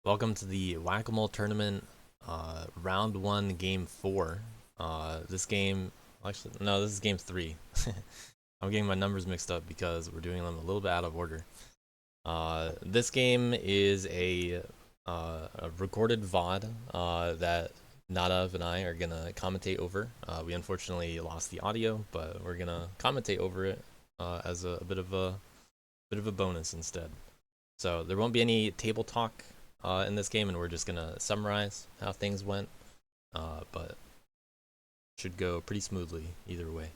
Welcome to the Whack-A-Mole Tournament, Round 1, Game 4. This game, actually, no, this is Game 3. I'm getting my numbers mixed up because we're doing them a little bit out of order. This game is a recorded VOD that Nadav and I are going to commentate over. We unfortunately lost the audio, but we're going to commentate over it as a bit of a bonus instead. So there won't be any table talk in this game, and we're just gonna summarize how things went, but should go pretty smoothly either way.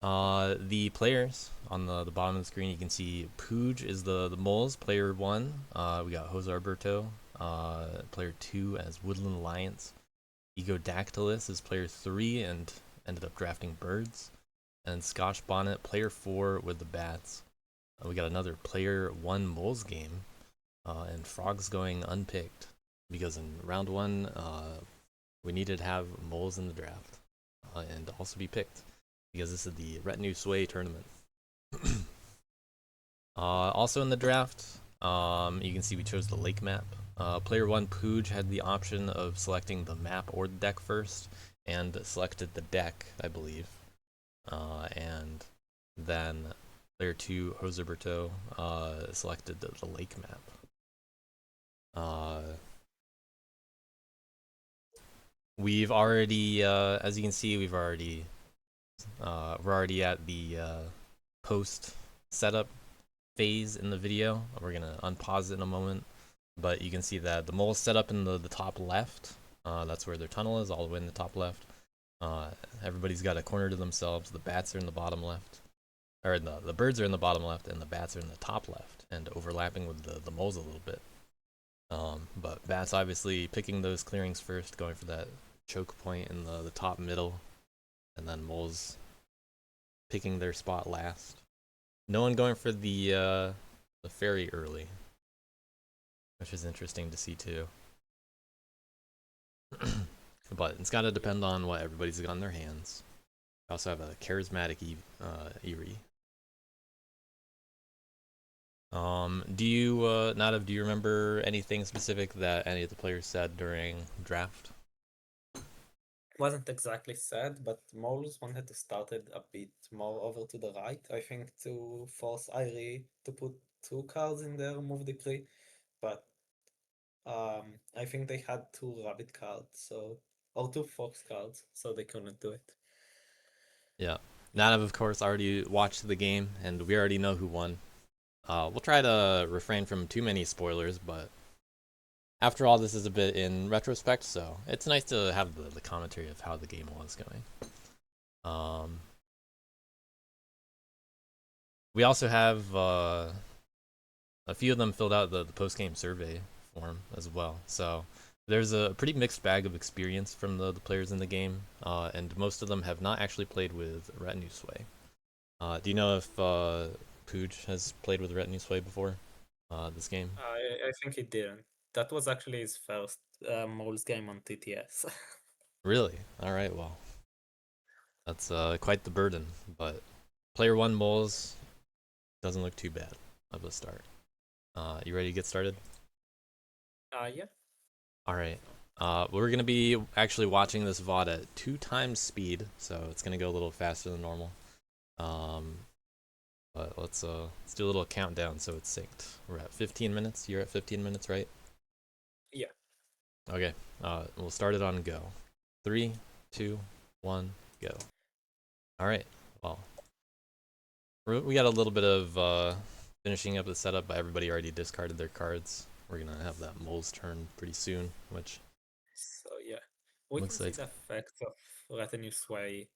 The players on the bottom of the screen, you can see Pooge is the moles, player 1. We got Hozarberto, player 2 as Woodland Alliance. Egodactylus is player 3 and ended up drafting birds. And Scotchbonnet, player 4 with the bats. We got another player 1 moles game. And frogs going unpicked because in round 1 we needed to have moles in the draft and also be picked because this is the retinue sway tournament. Also in the draft, you can see we chose the lake map. Player 1 Pooge had the option of selecting the map or the deck first, and selected the deck, I believe. And then player 2 Hozarberto selected the lake map. We've already, as you can see, we're already at the post setup phase in the video. We're gonna unpause it in a moment, but you can see that the mole's set up in the top left. That's where their tunnel is, all the way in the top left. Everybody's got a corner to themselves. The bats are in the bottom left, or the birds are in the bottom left, and the bats are in the top left, and overlapping with the moles a little bit. But bats obviously picking those clearings first, going for that choke point in the top middle, and then moles picking their spot last. No one going for the fairy early, which is interesting to see too. But it's got to depend on what everybody's got in their hands. We also have a charismatic Eerie. Do you, Nadav, do you remember anything specific that any of the players said during draft? Wasn't exactly said, but moles wanted to start it a bit more over to the right, I think, to force Irie to put two cards in their move decree, but I think they had two rabbit cards, so or two fox cards, so they couldn't do it. Yeah. Nadav, of course, already watched the game, and we already know who won. We'll try to refrain from too many spoilers, but after all, this is a bit in retrospect, so it's nice to have the commentary of how the game was going. We also have a few of them filled out the post-game survey form as well, so there's a pretty mixed bag of experience from the players in the game, and most of them have not actually played with Retinue Sway. Do you know if Pooge has played with Retinue Sway before this game? I think he didn't. That was actually his first moles game on TTS. Really? All right, well, that's quite the burden, but player 1 moles doesn't look too bad of a start. You ready to get started? Yeah. All right. We're gonna be actually watching this VOD at 2 times speed, so it's gonna go a little faster than normal. But let's do a little countdown so it's synced. We're at 15 minutes. You're at 15 minutes, right? Yeah. Okay. We'll start it on go. 3, 2, 1, go. All right. Well, we got a little bit of finishing up the setup, but everybody already discarded their cards. We're gonna have that mole's turn pretty soon, which So yeah, we can looks see like the effects of retinue sway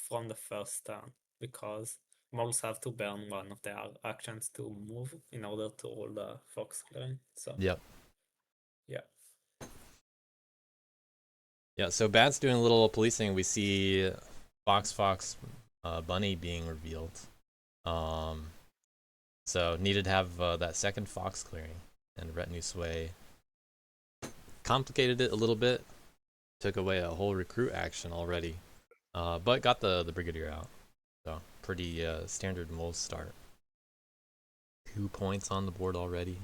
from the first turn because moles have to burn one of their actions to move in order to roll the fox clearing. So yep. yeah, Yeah, so Bat's doing a little policing. We see Fox Bunny being revealed. Um, so needed to have that second Fox clearing, and Retinue Sway complicated it a little bit. Took away a whole recruit action already, but got the Brigadier out. So pretty standard mole start. 2 points on the board already.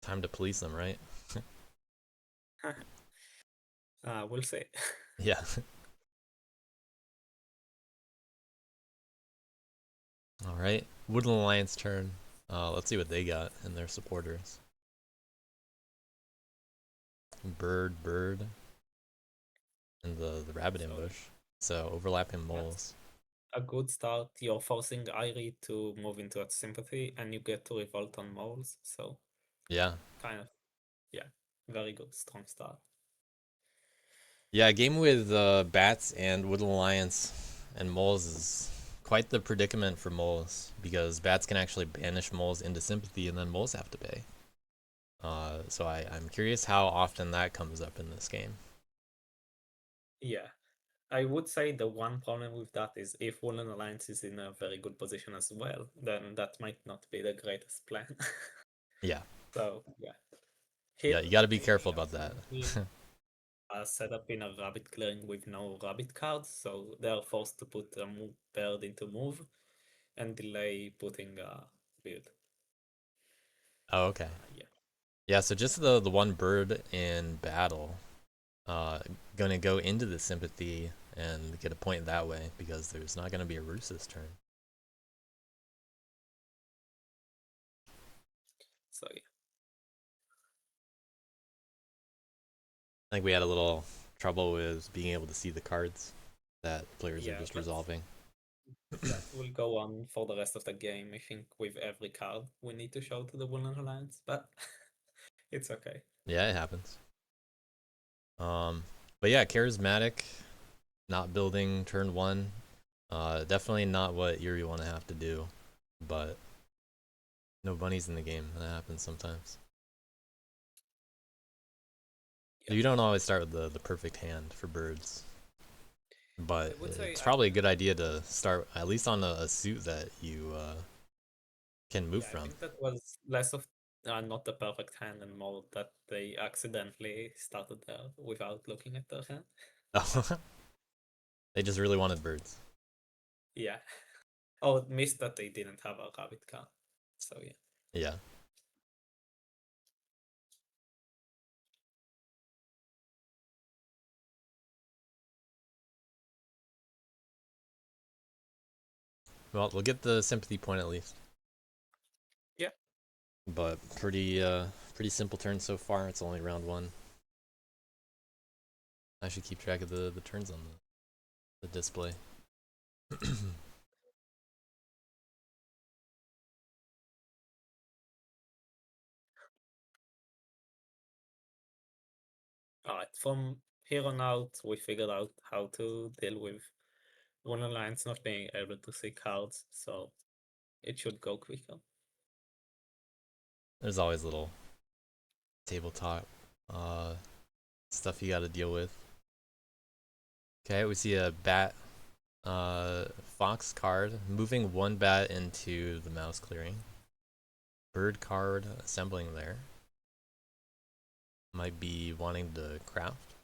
Time to police them, right? We'll see. Yeah. All right. Woodland Alliance turn. Let's see what they got and their supporters. Bird, bird, and the rabbit So ambush. So overlapping that's moles. a good start. You're forcing Irie to move into its sympathy, and you get to revolt on moles. So Yeah. kind of, yeah, very good, strong start. Yeah, a game with bats and Woodland Alliance and moles is quite the predicament for moles because bats can actually banish moles into sympathy and then moles have to pay. So I'm curious how often that comes up in this game. Yeah, I would say the one problem with that is if Woolen Alliance is in a very good position as well, then that might not be the greatest plan. Yeah. So yeah, Yeah, here you got to be they careful are about that. set up in a rabbit clearing with no rabbit cards, so they are forced to put a bird into move and delay putting a build. Oh, okay. Yeah, Yeah, so just the one bird in battle, uh, gonna go into the sympathy and get a point that way because there's not gonna be a roost this turn. so yeah, I think we had a little trouble with being able to see the cards that players are yeah, just but resolving. that will go on for the rest of the game. I think with every card we need to show to the Woolen Alliance, but it's okay. Yeah, it happens. Um, but yeah, charismatic, not building turn one. Definitely not what Yuri want to have to do, but no bunnies in the game. That happens sometimes. Yeah, You don't always start with the perfect hand for birds, I but would say it's probably a good idea to start at least on a suit that you can move yeah, I from. think that was less of not the perfect hand and more that they accidentally started there without looking at their hand. They just really wanted birds. Yeah. Oh, missed that they didn't have a rabbit card. So yeah. Yeah. Well, we'll get the sympathy point at least. Yeah. But pretty simple turn so far. It's only round one. I should keep track of the turns on the display. Alright. From here on out we figured out how to deal with one alliance not being able to see cards, so it should go quicker. There's always little tabletop uh, stuff you got to deal with. Okay, we see a bat fox card moving one bat into the mouse clearing. Bird card assembling there. Might be wanting to craft.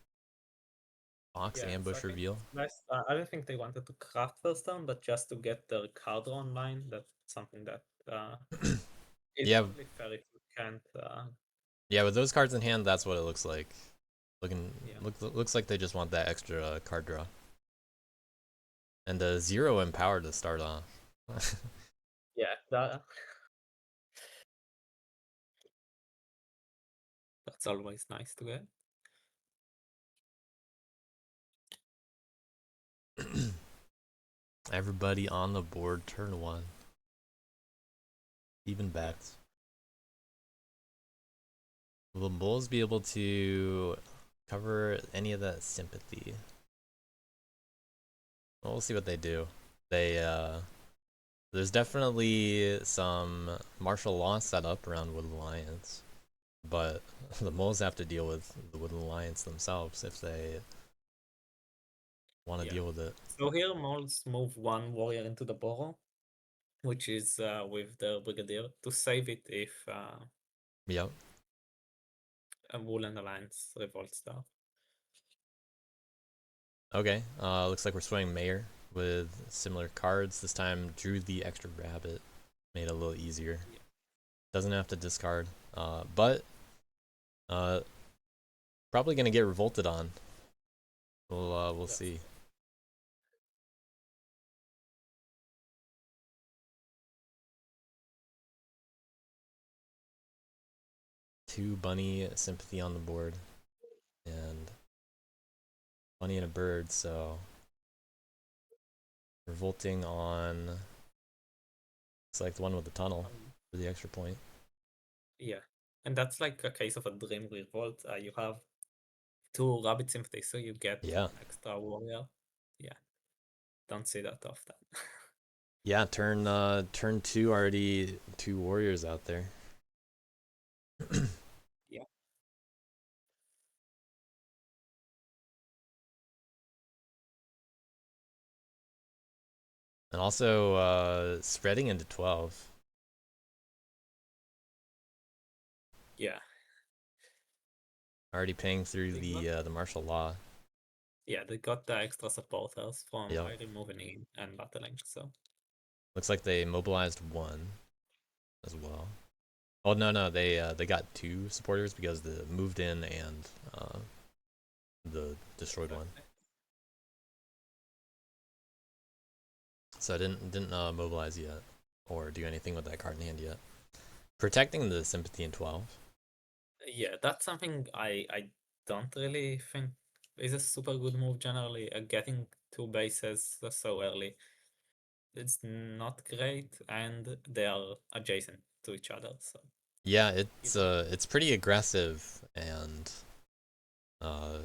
Fox Yeah, so I ambush think reveal. nice. I don't think they wanted to craft first turn, but just to get their card online, that's something that is Yeah, only fair if you can't. yeah. With those cards in hand, that's what it looks like. Yeah, Looks like they just want that extra card draw. And the 0 in power to start off. yeah, that's always nice to get. Everybody on the board, turn one. Even Yeah, bats. Will the Bulls be able to cover any of that sympathy? Well, we'll see what they do. They there's definitely some martial law set up around Wood Alliance, but the moles have to deal with the Wood Alliance themselves if they want to yeah. deal with it. So here moles move one warrior into the burrow, which is with the brigadier to save it if Yep. a Woolen Alliance revolts there. Okay. Looks like we're swinging Mayor with similar cards. This time drew the extra rabbit. Made it a little easier. Yeah. Doesn't have to discard. But Uh, Probably gonna get revolted on. We'll That's see. Two bunny sympathy on the board, and bunny and a bird. So revolting on. It's like the one with the tunnel for the extra point. yeah. And that's like a case of a dream revolt. You have two rabbit sympathy, so you get Yeah, extra warrior. Yeah, don't see that often. yeah. Turn two already. Two warriors out there. Yeah, And also spreading into 12. yeah. Already paying through They got the martial law. yeah, they got the extra supporters from Yep. Irie moving in and battling. So Looks like they mobilized one as well. Oh no, they got two supporters because the moved in and the destroyed one. exactly. So I didn't mobilize yet or do anything with that card in hand yet. Protecting the sympathy in 12. Yeah, that's something I don't really think is a super good move generally. Getting two bases so early, it's not great, and they are adjacent to each other, so Yeah, you don't. it's pretty aggressive and uh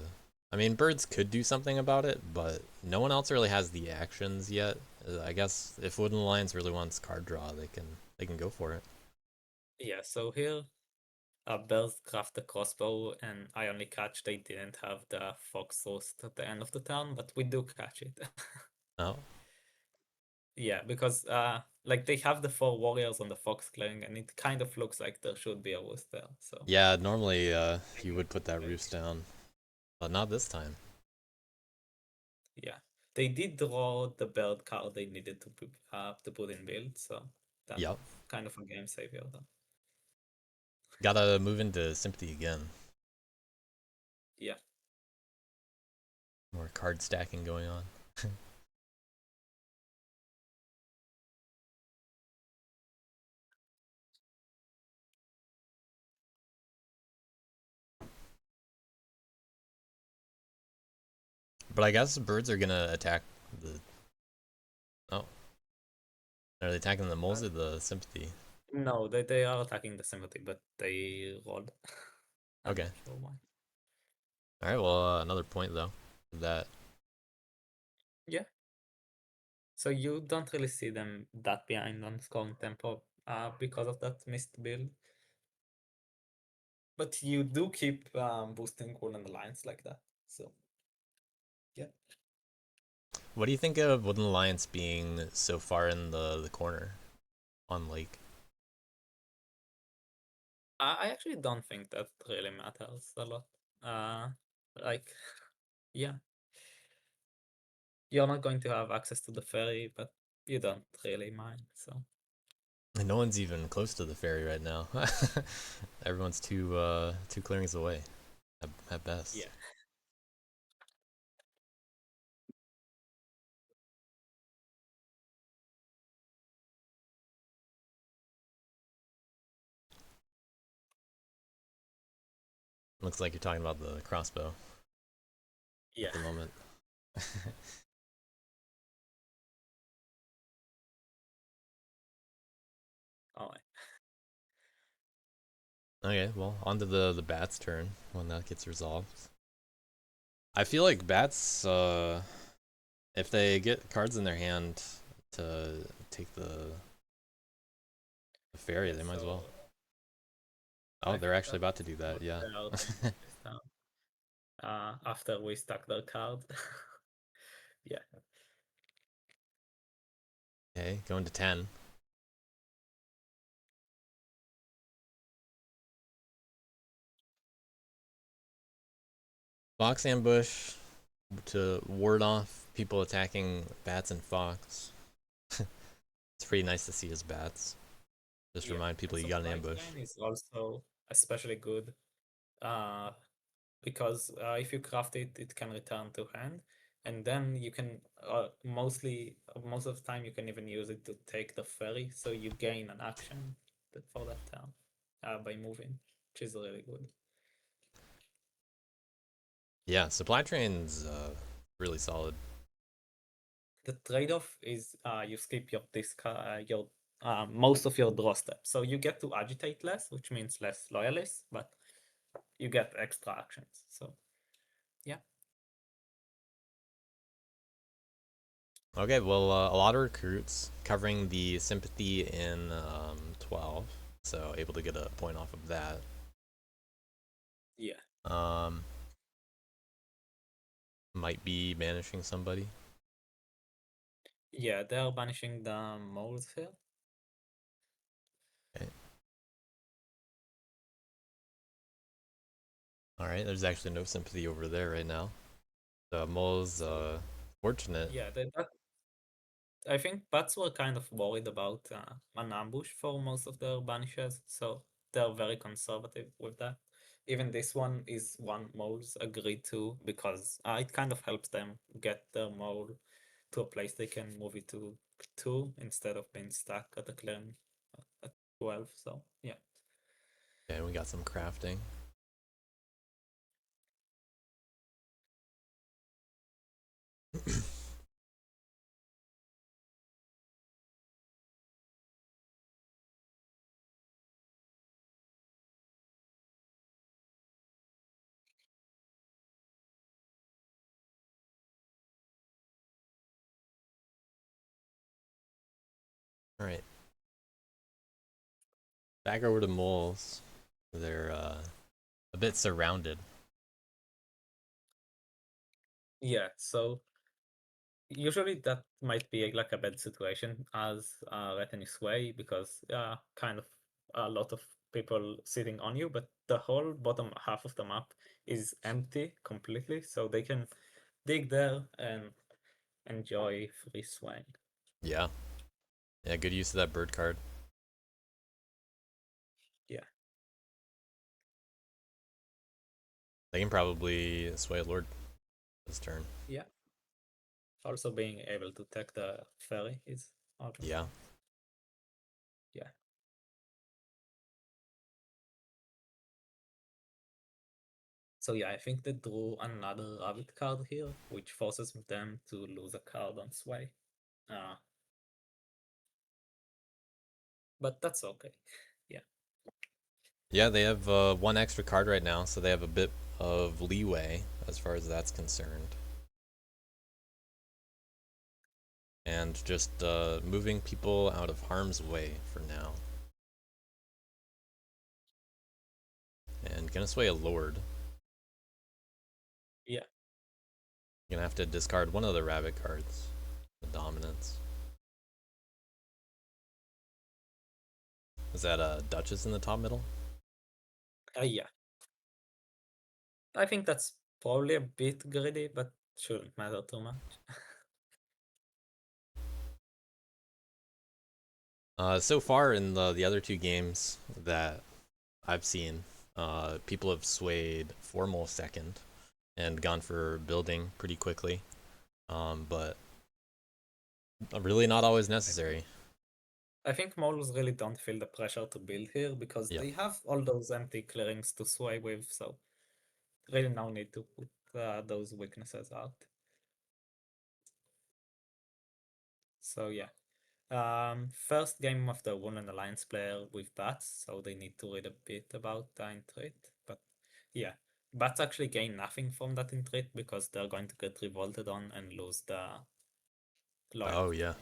I mean birds could do something about it, but no one else really has the actions yet. I guess if Wooden Alliance really wants card draw, they can go for it. Yeah, so here Bells craft the crossbow, and I only catch they didn't have the fox roast at the end of the turn, but we do catch it. Oh. Yeah, because like they have the four warriors on the fox clearing, and it kind of looks like there should be a roost there. So Yeah, normally they you got would put that it. roost down, but not this time. Yeah, they did draw the bird card they needed to put in build, so that Yep. kind of a game savior though. Gotta move into Sympathy again. Yeah, More card stacking going on. But I guess birds are gonna attack the. Oh, are they attacking the moles uh, or the Sympathy? no, they are attacking the sympathy, but they rolled. I'm Okay. not sure why. All right. Well, another point though. That. Yeah. So you don't really see them that behind on scoring tempo because of that missed build. But you do keep boosting Golden Alliance like that. So yeah. What do you think of Wooden Alliance being so far in the corner on Lake? I actually don't think that really matters a lot. Uh like yeah. You're not going to have access to the ferry, but you don't really mind, so And no one's even close to the ferry right now. Everyone's two clearings away at best. yeah. Looks like you're talking about the crossbow at Yeah. the moment. Alright. Okay, well, on to the bats' turn when that gets resolved. I feel like bats, if they get cards in their hand to take the ferry, Yeah, they might as well. so Oh, I they're think actually that's about to do what that, yeah. they are doing this time. After we stack their card. Yeah. Okay, going to 10. Fox ambush to ward off people attacking bats and fox. It's pretty nice to see his bats. Just Yeah. remind And people you got an supply ambush. chain is also especially good Uh, because if you craft it, it can return to hand, and then you can most of the time you can even use it to take the ferry, so you gain an action for that turn by moving, which is really good. Yeah, supply train's really solid. The trade-off is you skip your most of your draw steps, so you get to agitate less, which means less loyalists, but you get extra actions. So yeah. Okay, well, a lot of recruits covering the sympathy in 12, so able to get a point off of that. Yeah. Um, might be banishing somebody. Yeah, they're banishing the moles here. Okay. All right, there's actually no sympathy over there right now. The mole's So fortunate. yeah, I think bats were kind of worried about an ambush for most of their banishes, so they're very conservative with that. Even this one is one moles agreed to because it kind of helps them get their mole to a place they can move it to 2 instead of being stuck at the clan at 12. So yeah. Okay, we got some crafting. All right, back over to moles. They're a bit surrounded. Yeah, so usually that might be like a bad situation as retinue sway because kind of a lot of people sitting on you, but the whole bottom half of the map is empty completely, so they can dig there and enjoy free swaying. Yeah, yeah, good use of that bird card. Yeah, They can probably sway a lord this turn. yeah. Also being able to take the ferry is always Yeah. nice. Yeah. So yeah, I think they drew another rabbit card here, which forces them to lose a card on sway. Uh, but that's okay. Yeah. Yeah, they have one extra card right now, so they have a bit of leeway as far as that's concerned. And just moving people out of harm's way for now. And gonna sway a lord. Yeah. Gonna have to discard one of the rabbit cards. The dominance. Is that a Duchess in the top middle? Yeah. I think that's probably a bit greedy, but shouldn't matter too much. So far in the other two games that I've seen, people have swayed formal second and gone for building pretty quickly. But really not always necessary. I think models really don't feel the pressure to build here because Yep. they have all those empty clearings to sway with, so really no need to put those weaknesses out. So yeah. First game of the Wounded Alliance player with bats, so they need to read a bit about the entreat. But yeah, bats actually gain nothing from that entreat because they're going to get revolted on and lose the Oh loyalty. yeah.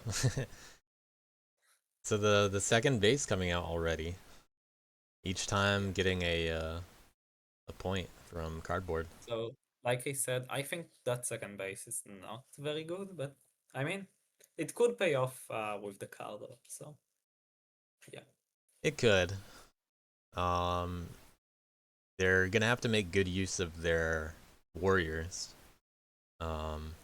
So the second base coming out already. Each Yeah. time getting a point from cardboard. So like I said, I think that second base is not very good, but I mean, it could pay off with the card. So yeah, It could. Um, they're gonna have to make good use of their warriors. Um,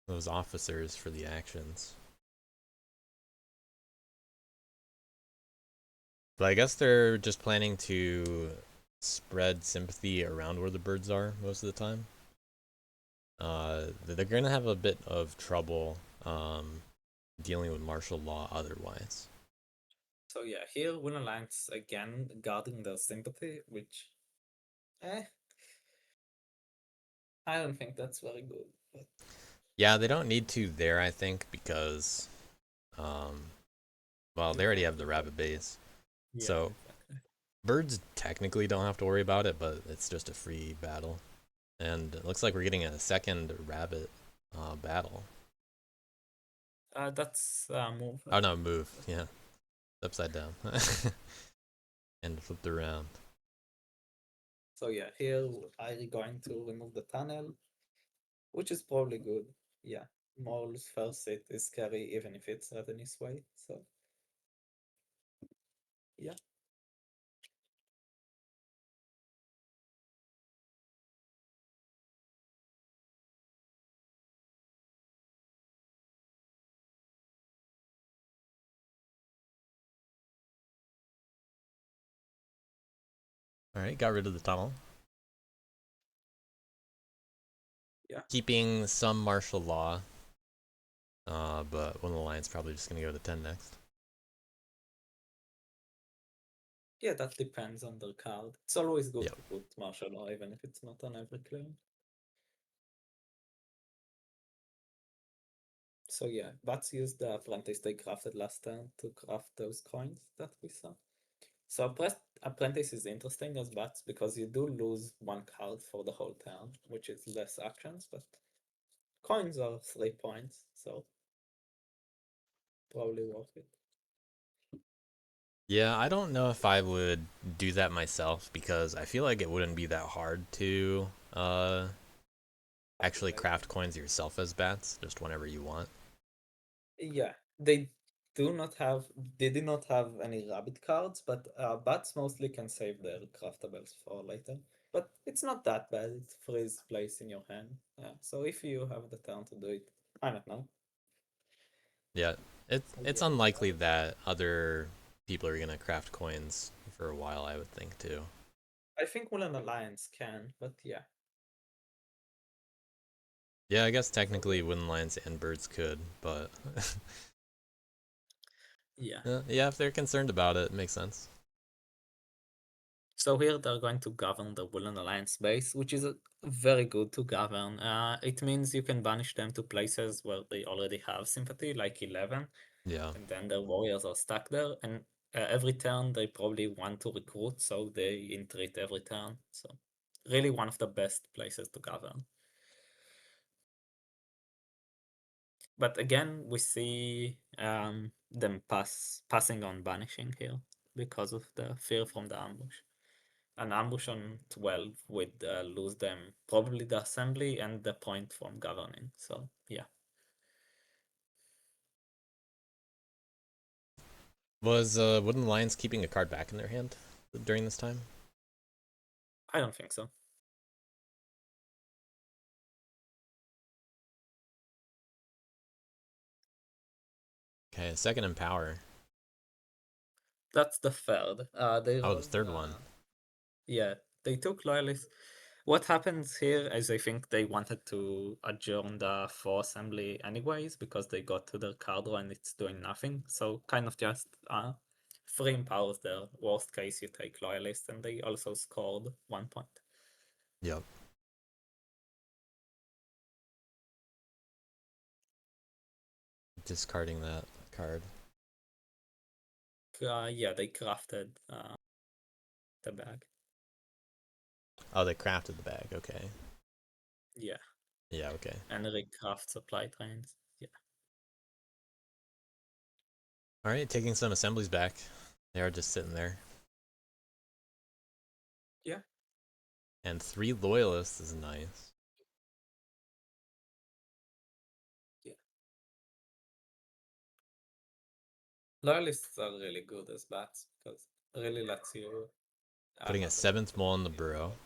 those officers for the actions. But I guess they're just planning to spread sympathy around where the birds are most of the time. They're gonna have a bit of trouble dealing with martial law otherwise. So yeah, here Win Alliance again guarding their sympathy, which eh, I don't think that's very good. But Yeah, they don't need to there, I think, because um, well, they you already have have the the rabbit rabbit. base, Yeah, so exactly. birds technically don't have to worry about it, but it's just a free battle. And it looks like we're getting a second rabbit battle. That's move, I Oh no, think. move. But, Yeah, upside down and flipped around. so yeah, here I'm going to remove the tunnel, which is probably good. Yeah, Maul's first hit is scary even if it's Revenue's way. So yeah, All right, got rid of the tunnel, yeah, keeping some martial law. But one of the lions probably just gonna go to 10 next. yeah. That depends on the card. It's always good Yep. to put martial law even if it's not on every clearance. So yeah, Bats used the apprentice they crafted last turn to craft those coins that we saw. So apprentice is interesting as Bats because you do lose one card for the whole turn, which is less actions, but coins are 3 points, so probably worth it. Yeah, I don't know if I would do that myself because I feel like it wouldn't be that hard to actually Calculate. craft coins yourself as bats just whenever you want. Yeah, they do not have they did not have any rabbit cards, but bats mostly can save their craftables for later. But it's not that bad. It frees place in your hand. So if you have the turn to do it, I don't know. Yeah, it's Yeah, unlikely that other people are gonna craft coins for a while, I would think too. I think Woolen Alliance can, but yeah. Yeah, I guess So yeah, technically wooden lions and birds could, but yeah. yeah, if they're concerned about it, it makes sense. So here they're going to govern the Woolen Alliance base, which is very good to govern. It means you can banish them to places where they already have sympathy, like 11, Yeah. and then their warriors are stuck there. And every turn they probably want to recruit, so they entreat every turn. So really one of the best places to govern. But again, we see them passing on banishing here because of the fear from the ambush. An ambush on 12 would lose them probably the assembly and the point from governing. So yeah, Was wooden lions keeping a card back in their hand during this time? I don't think so. Okay, second in power. That's the third. They Oh, the rolled. third one. Yeah, they took loyalists. What happens here is I think they wanted to adjourn the full assembly anyways because they got to their card draw and it's doing nothing. So kind of just free powers there. Worst case, you take loyalist, and they also scored 1 point. Yep. Discarding that card. Yeah, they crafted the bag. Oh, they crafted the bag. Okay. Yeah, Yeah. Okay. and recraft supply trains. Yeah, All right, taking some assemblies back. They are just sitting there. yeah. And 3 loyalists is nice. Yeah. Loyalists are really good as bats because it really lets you add Putting a another one 7th to mole in the your burrow. board.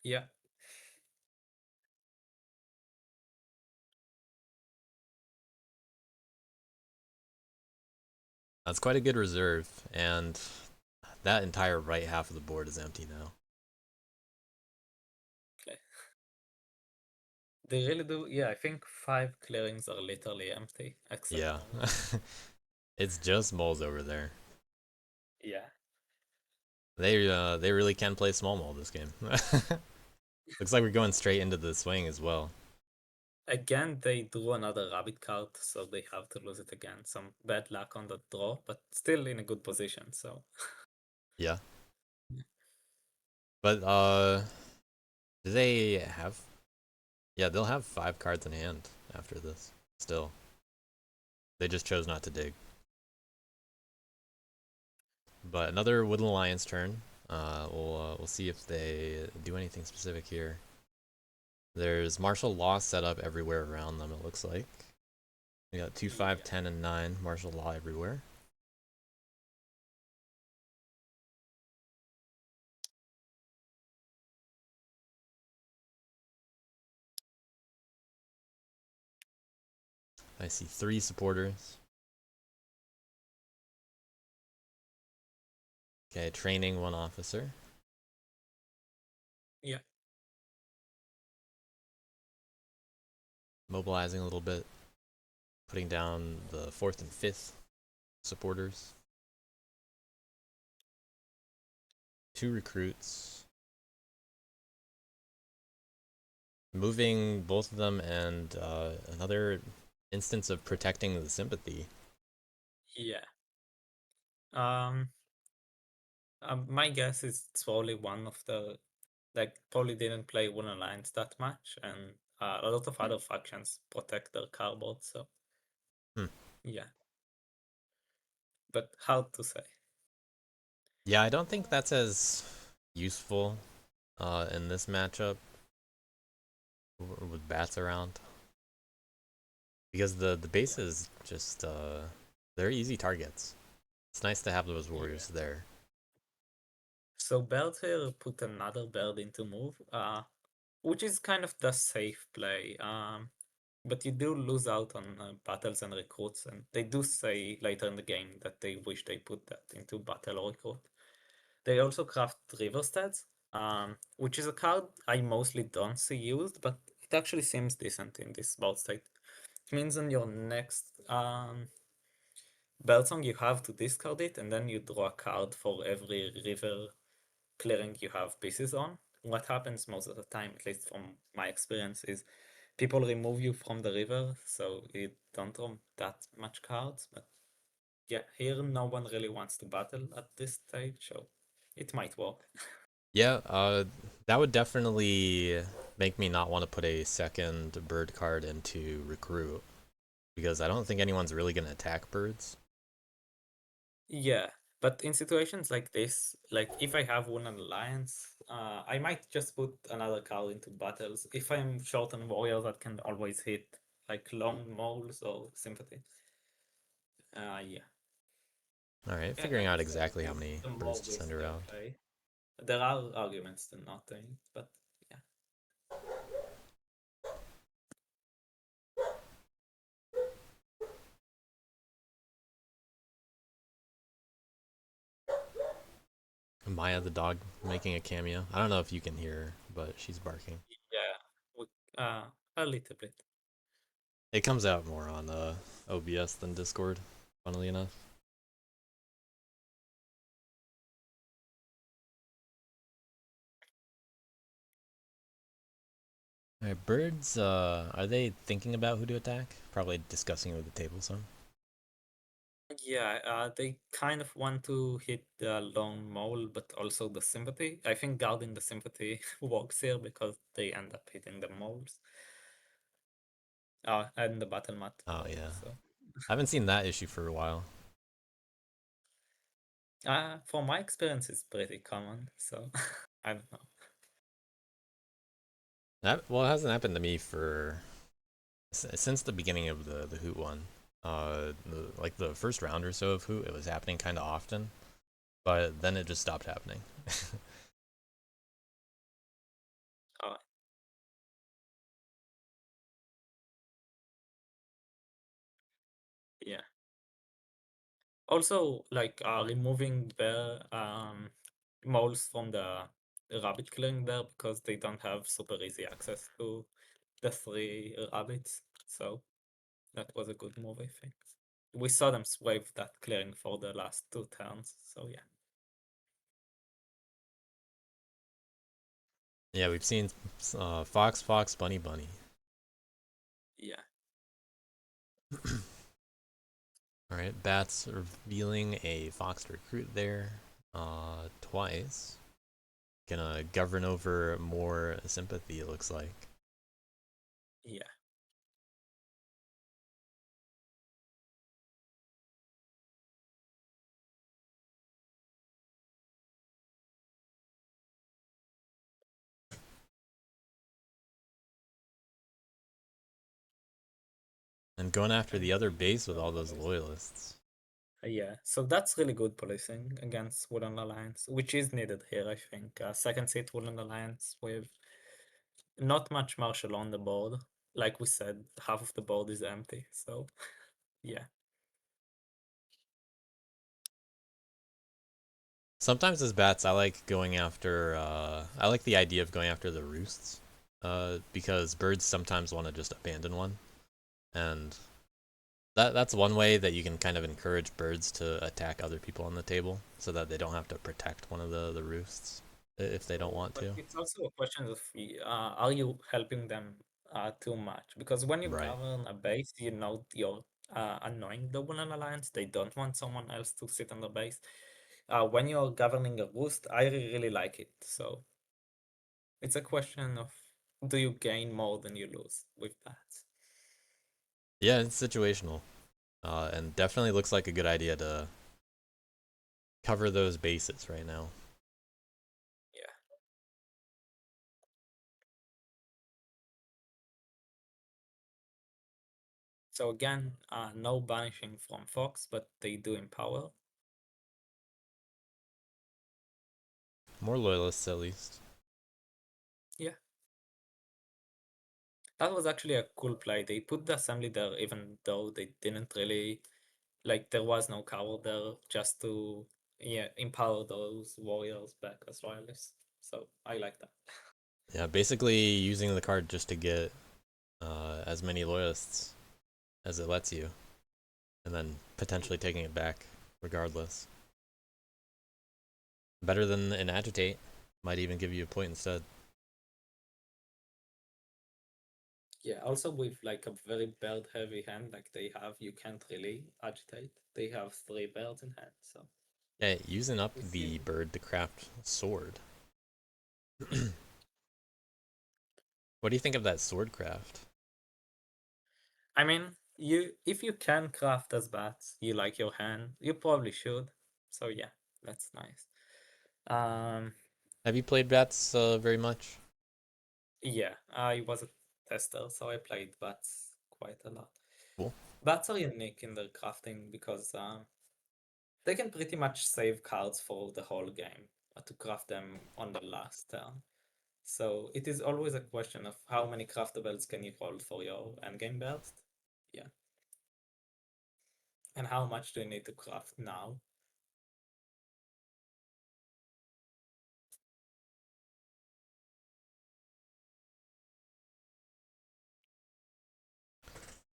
Yeah, That's quite a good reserve, and that entire right half of the board is empty now. Okay. They really do. Yeah, I think 5 clearings are literally empty, except Yeah. moles. It's just moles over there. Yeah. They really can play small mole this game. Looks like we're going straight into the swing as well. Again, they drew another rabbit card, so they have to lose it again. Some bad luck on the draw, but still in a good position, so. Yeah. But do they have? Yeah, they'll have 5 cards in hand after this. Still, they just chose not to dig. But another Woodland Alliance turn. We'll see if they do anything specific here. There's martial law set up everywhere around them. It looks like we got 2, 5, Yeah. 10, and 9 martial law everywhere. I see 3 supporters. Okay, training 1 officer. Yeah. Mobilizing a little bit. Putting down the 4th and 5th supporters. 2 recruits. Moving both of them, and another instance of protecting the sympathy. Yeah. Um, my guess is it's probably one of the, like, probably didn't play One Alliance that much, and a lot of other factions protect their cardboard, so Hmm. yeah. But hard to say. Yeah, I don't think that's as useful in this matchup with bats around, because the base Yeah. is just they're easy targets. It's nice to have those Yeah. warriors there. So Belt here put another bird into move, which is kind of the safe play. But you do lose out on battles and recruits, and they do say later in the game that they wish they put that into battle or recruit. They also craft river stats, which is a card I mostly don't see used, but it actually seems decent in this board state. It means on your next Belsong you have to discard it, and then you draw a card for every river clearing you have pieces on. What happens most of the time, at least from my experience, is people remove you from the river, so you don't draw that much cards. But yeah, here no one really wants to battle at this stage, so it might work. Yeah, that would definitely make me not want to put a second bird card into recruit, because I don't think anyone's really gonna attack birds. Yeah, but in situations like this, like if I have one alliance, I might just put another card into battles. If I'm short on warriors that can always hit, like long moles or sympathy. Yeah. All right, Yeah, figuring like I out said, exactly how it's many the birds more to send risky I around. play. There are arguments to not doing it, but yeah. Maya the dog making a cameo. I don't know if you can hear her, but she's barking. Yeah, a little bit. It comes out more on OBS than Discord, funnily enough. Alright, birds, are they thinking about who to attack? Probably discussing it with the table some. Yeah, they kind of want to hit the long mole, but also the sympathy. I think guarding the sympathy works here because they end up hitting the moles. And the battle mat Oh probably. yeah. So, I haven't seen that issue for a while. from my experience, it's pretty common. So, I don't know. Well, it hasn't happened to me for since the beginning of the Hoot one. Like the first round or so of Hoot, it was happening kind of often, but then it just stopped happening. Uh, yeah. Also, like removing the moles from the rabbit clearing there because they don't have super easy access to the three rabbits. So that was a good move, I think. We saw them swipe that clearing for the last two turns. So yeah, Yeah, we've seen fox, fox, bunny, bunny. yeah, All right, bats revealing a fox recruit there, twice. Gonna govern over more sympathy. It looks like. yeah. And going after And the other base with all those loyalists. yeah, so that's really good policing against Wooden Alliance, which is needed here, I think. Second seat Wooden Alliance with not much martial on the board. Like we said, half of the board is empty. So yeah, Sometimes as bats, I like going after. I like the idea of going after the roosts, because birds sometimes want to just abandon one, and that's one way that you can kind of encourage birds to attack other people on the table, so that they don't have to protect one of the roosts if they don't want but to. it's also a question of are you helping them too much? Because when you Right. govern a base, you know you're annoying the Wooden Alliance. They don't want someone else to sit on the base. When you're governing a roost, I really like it. So it's a question of do you gain more than you lose with that? Yeah, it's situational, and definitely looks like a good idea to cover those bases right now. Yeah. So again, no banishing from Fox, but they do empower. More loyalists, at least. Yeah. That was actually a cool play. They put the assembly there even though they didn't really like there was no cover there just to empower those warriors back as royalists. So I like that. Yeah, basically using the card just to get as many loyalists as it lets you, and then potentially taking it back regardless. Better than an agitate. Might even give you a point instead. Yeah, also with like a very bird heavy hand like they have, you can't really agitate. They have three birds in hand, so Yeah, using up we the see. bird to craft sword. What do you think of that sword craft? I mean, you if you can craft as bats, you like your hand, you probably should. So yeah, that's nice. Um, Have you played bats very much? yeah, I was a tester, so I played bats quite a lot. Cool. Bats are unique in their crafting because they can pretty much save cards for the whole game to craft them on the last turn. So it is always a question of how many craftables can you hold for your endgame burst? Yeah. And how much do you need to craft now?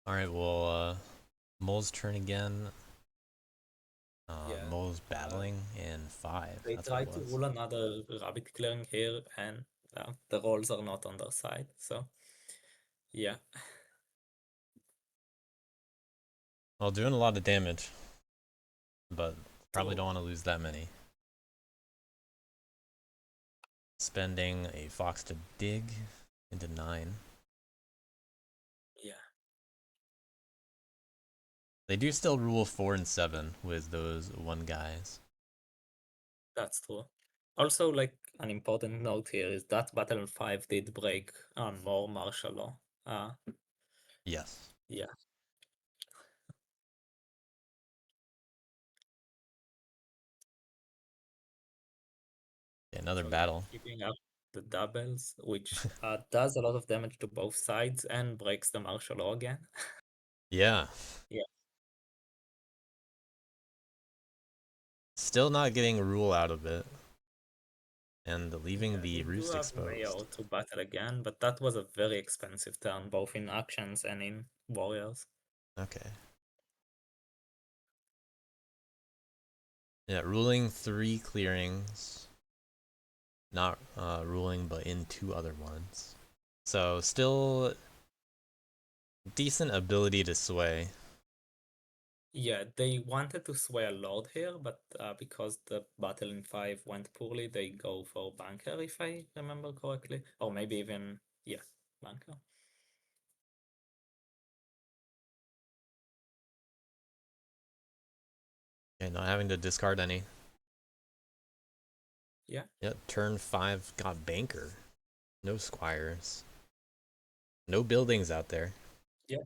All right. Well, Mole's turn again. Yeah. Mole's Uh, battling in 5. they That's what try it to was. rule another rabbit clearing here, and the rolls are not on their side. So yeah, Well, doing a lot of damage, but probably true. don't want to lose that many. Spending a fox to dig into 9. Yeah, They do still rule 4 and 7 with those one guys. that's true. Also, like an important note here is that Battle 5 did break on more martial law. Yes. Yeah. Another So yeah, battle. keeping up the doubles, which does a lot of damage to both sides and breaks the martial law again. Yeah. Yeah, Still not getting a rule out of it. And leaving Yeah, the they do roost have exposed. Mayo to battle again, but that was a very expensive turn, both in actions and in warriors. Okay. Yeah, ruling 3 clearings. Not ruling, but in 2 other ones. So still decent ability to sway. Yeah, they wanted to sway a lord here, but because the battle in 5 went poorly, they go for banker, if I remember correctly. Or maybe even, yeah, banker. Okay, not having to discard any. Yeah. Yep, turn 5 got banker. No squires. No buildings out there. Yeah,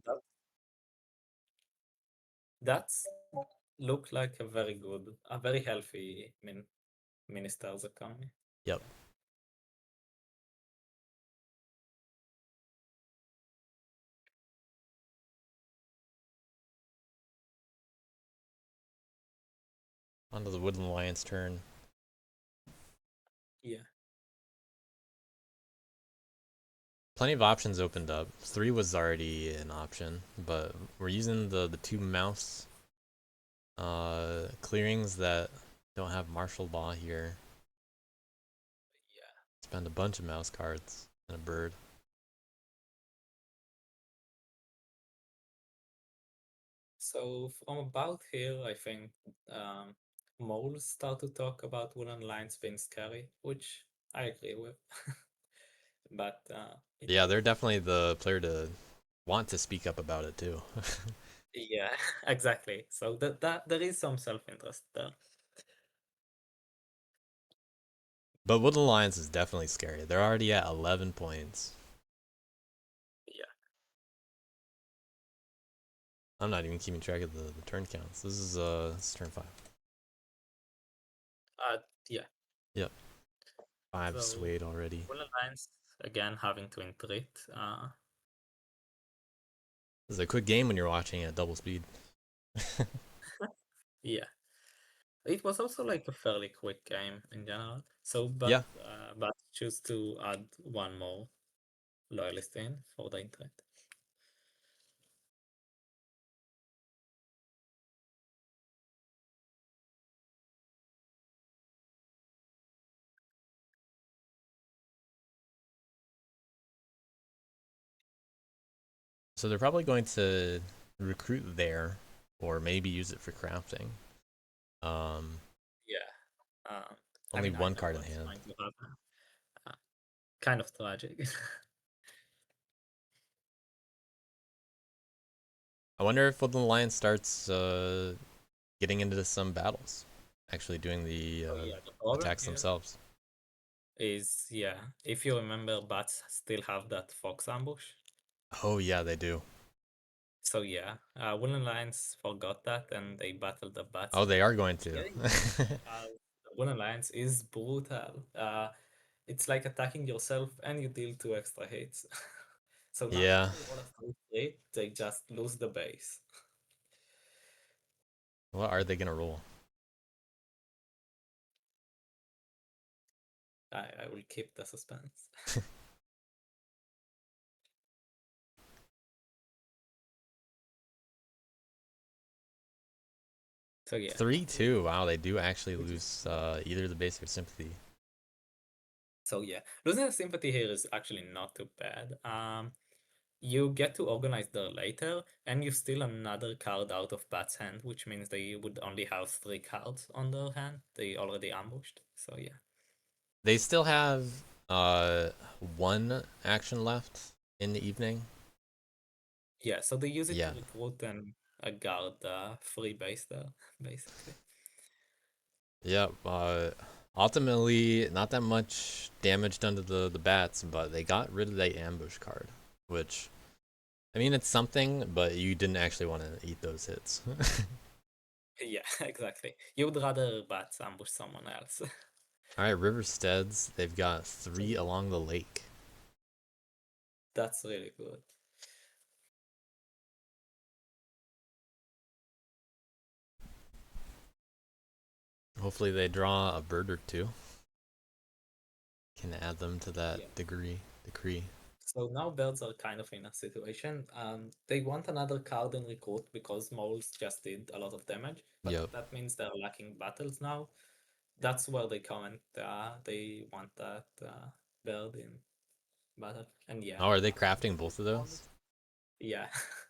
that's look like a very good, a very healthy minister's economy. Yep. Onto the Woodland Alliance turn. Yeah. Plenty of options opened up. 3 was already an option, but we're using the 2 mouse clearings that don't have martial law here. Yeah. Spend a bunch of mouse cards and a bird. So from about here, I think moles start to talk about wooden lines being scary, which I agree with. But Yeah, they're definitely the player to want to speak up about it too. yeah, exactly. So that there is some self-interest there. But Woodland Alliance is definitely scary. They're already at 11 points. Yeah. I'm not even keeping track of the turn counts. This is turn 5. Yeah. Yep. 5 So swayed already. wooden lines again having to entreat. This is a quick game when you're watching at double speed. Yeah. It was also like a fairly quick game in general. So Yeah. but choose to add one more loyalist in for the entreat. So they're probably going to recruit there, or maybe use it for crafting. Yeah. I Only mean, I one know card in what's hand. going to happen. Kind of tragic. I wonder if Woodland Alliance starts getting into some battles, actually doing the So yeah, the problem attacks here themselves. is, yeah, if you remember, bats still have that fox ambush. Oh yeah, they do. So yeah, Woolen Alliance forgot that and they battled the bats Oh, they here. are going to. Getting Woolen Alliance is brutal. It's like attacking yourself and you deal 2 extra hits. So now if Yeah. they roll a 3, they just lose the base. What are they gonna roll? I will keep the suspense. So yeah, 3-2. Wow, they do actually which is lose either the basic or sympathy. so yeah, losing the sympathy here is actually not too bad. You get to organize there later, and you steal another card out of Bat's hand, which means they would only have 3 cards on their hand. They already ambushed, so yeah. They still have uh one action left in the evening. Yeah, so they use it to Yeah. recruit and guard the free base there, basically. Yep. Ultimately, not that much damage done to the bats, but they got rid of that ambush card, which I mean it's something, but you didn't actually want to eat those hits. Yeah, exactly. You would rather Bats ambush someone else. All right, Riversteads. They've got So 3 along the lake. that's really good. Hopefully they draw a bird or two. Can add them to that Yeah. decree. So now birds are kind of in a situation. They want another card in recruit because moles just did a lot of damage, but Yep. that means they're lacking battles now. That's where they comment. They want that bird in battle, and yeah, Oh, are they crafting both of those? moles. Yeah.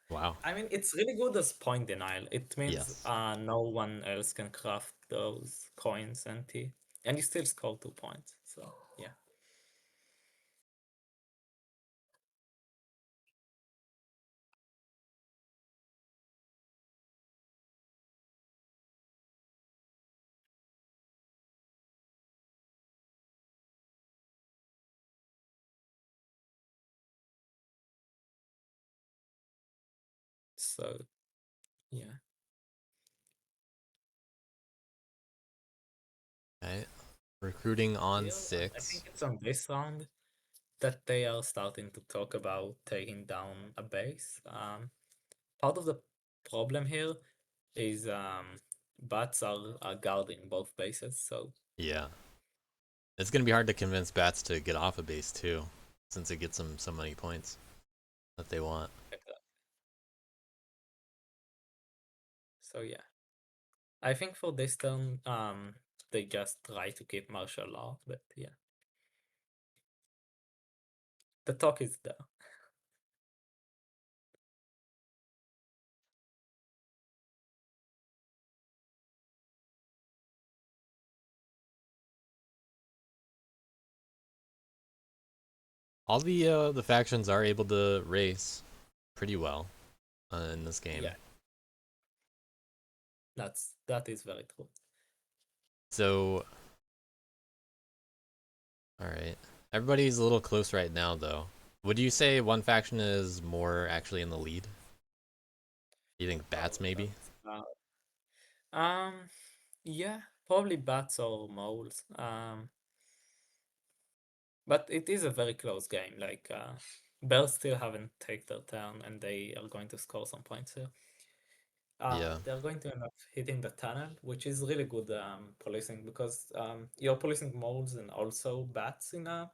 Wow. I mean, it's really good as point denial. It means Yes. no one else can craft those coins and tea, and you still score 2 points. So yeah. So yeah. Okay. Recruiting on Here, I 6. think it's on this round that they are starting to talk about taking down a base. Part of the problem here is bats are guarding both bases, so Yeah. It's gonna be hard to convince bats to get off a base too, since it gets them so many points that they want. so yeah. I think for this turn, they just try to keep martial law, but yeah, the talk is there. All the factions are able to race pretty well in this game. Yeah, that is very true. So, all right, everybody's a little close right now, though. Would you say one faction is more actually in the lead? Do you think bats Oh, maybe? that's yeah, probably bats or moles. But it is a very close game. Like Bells still haven't taken their turn, and they are going to score some points here. Yeah, They're going to end up hitting the tunnel, which is really good policing because you're policing moles and also bats in a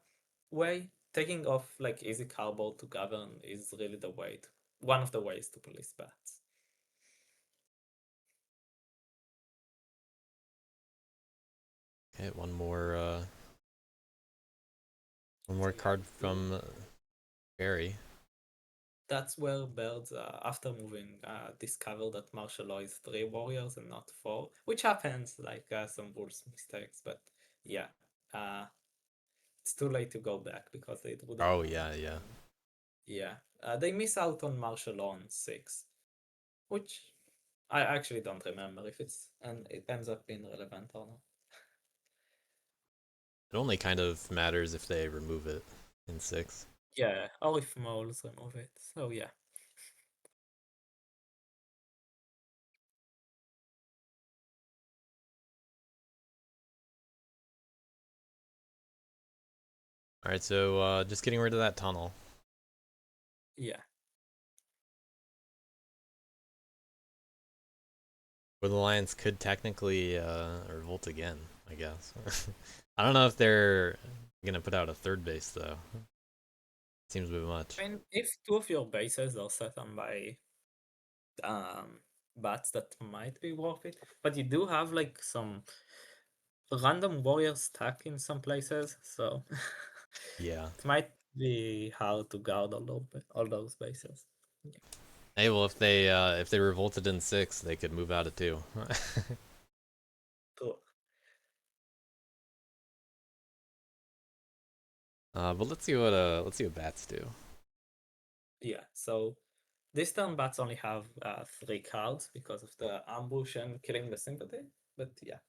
way. Taking off like easy cardboard to govern is really one of the ways to police bats. okay, one more So yeah, card from Barry. that's where birds, after moving, discover that martial law is 3 warriors and not 4, which happens like some rules mistakes. But yeah, uh, it's too late to go back because they drew the Oh land. yeah, yeah. And yeah, they miss out on martial law on 6, which I actually don't remember if it ends up being relevant or not. It only kind of matters if they remove it in 6. Yeah, or if moles remove it. So yeah, All right, so just getting rid of that tunnel. yeah. Where the Lions could technically revolt again, I guess. I don't know if they're gonna put out a third base though. Seems a bit much. I mean, if 2 of your bases are set on by um bats, that might be worth it. But you do have like some random warriors stuck in some places, so Yeah. it might be hard to guard all those bases. Yeah, Hey, well, if they revolted in 6, they could move out of 2. true. But let's see what bats do. Yeah, so this turn bats only have 3 cards because of the ambush and killing the sympathy. But yeah,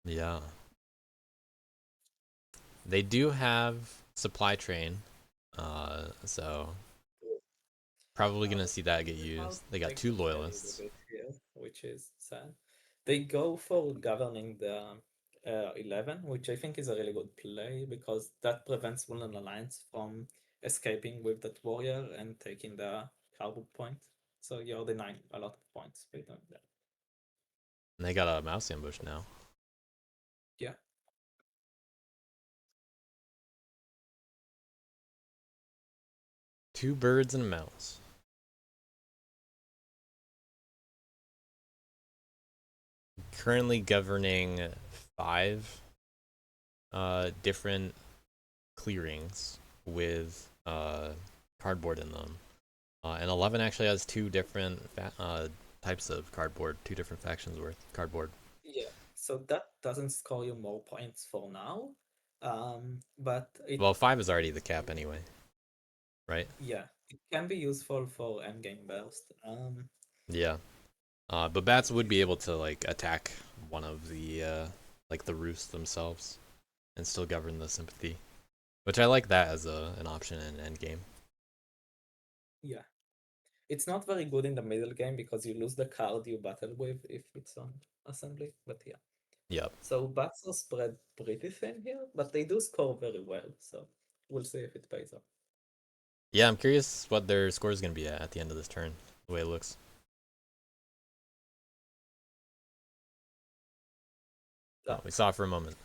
Yeah. They do have supply train, so probably gonna see that get the cards used. They got take 2 advantage of loyalists. it here, which is sad. They go for governing the 11, which I think is a really good play because that prevents Woolen Alliance from escaping with that warrior and taking the cardboard point. So you're denying a lot of points by doing that. And they got a mouse ambush now. Yeah. Two birds and a mouse. Currently governing 5 different clearings with cardboard in them. And 11 actually has 2 different types of cardboard, 2 different factions worth cardboard. Yeah. So that doesn't score you more points for now. But it, Well, 5 is already the cap anyway, right? yeah, it can be useful for endgame burst. Yeah. But bats would be able to like attack one of the like the roosts themselves and still govern the sympathy, which I like that as an option in endgame. Yeah. It's not very good in the middle game because you lose the card you battle with if it's on assembly, but yeah. Yep. So bats are spread pretty thin here, but they do score very well, so we'll see if it pays off. Yeah, I'm curious what their score is gonna be at the end of this turn. The way it looks. Oh, Ah, we saw it for a moment.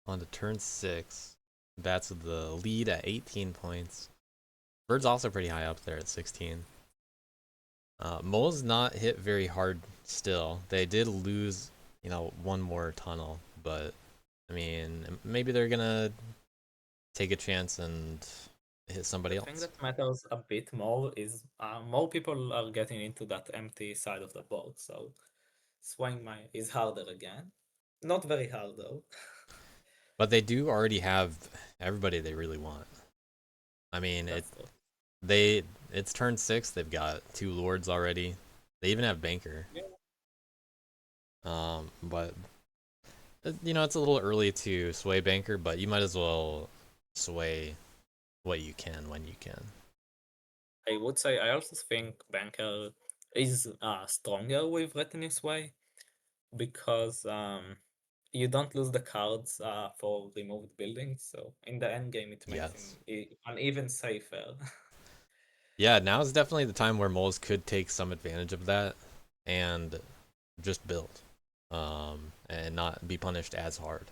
On to turn 6. Bats with the lead at 18 points. Bird's also pretty high up there at 16. Mole's not hit very hard still. They did lose, one more tunnel, but I mean, maybe they're gonna take a chance and hit the somebody thing else. that matters a bit more is more people are getting into that empty side of the board, so swing my is harder again. Not very hard though. But they do already have everybody they really want. I mean, That's true. they it's turn 6. They've got 2 lords already. They even have banker. Yeah. But it's a little early to sway banker, but you might as well sway what you can when you can. I would say I also think Banker is stronger with Retinue Sway because you don't lose the cards for removed buildings, so in the end game it makes him Yes. an even safer. Yeah, now is definitely the time where moles could take some advantage of that and just build, and not be punished as hard.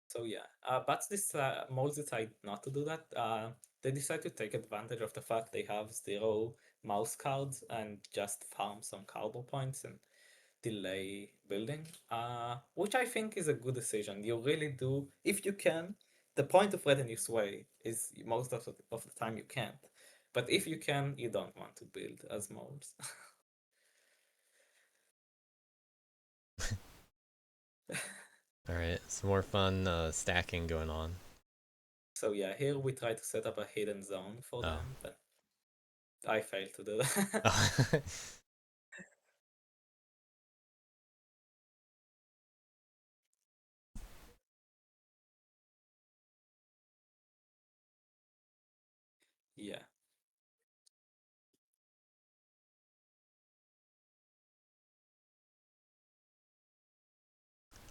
So yeah, but this moles decide not to do that. They decide to take advantage of the fact they have 0 mouse cards and just farm some cardboard points and delay building, which I think is a good decision. You really do, if you can. The point of retinue sway is most of the time you can't, but if you can, you don't want to build as moles. All right, some more fun stacking going on. So yeah, here we try to set up a hidden zone for Oh. them, but I failed to do that. Yeah.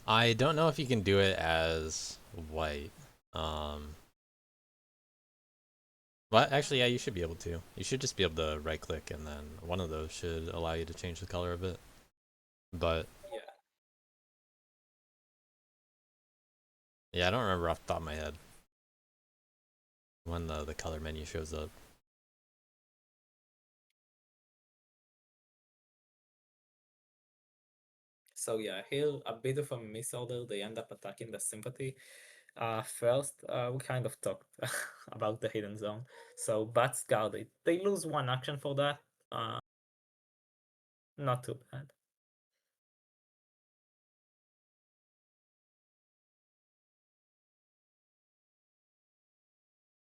I don't know if you can do it as white. Um, but actually, yeah, you should be able to. You should just be able to right click and then one of those should allow you to change the color of it. But Yeah. yeah, I don't remember off the top of my head when the color menu shows up. So yeah, here a bit of a misorder. They end up attacking the sympathy. First, we kind of talked about the hidden zone. So bats guard it. They lose 1 action for that. Uh, Not too bad.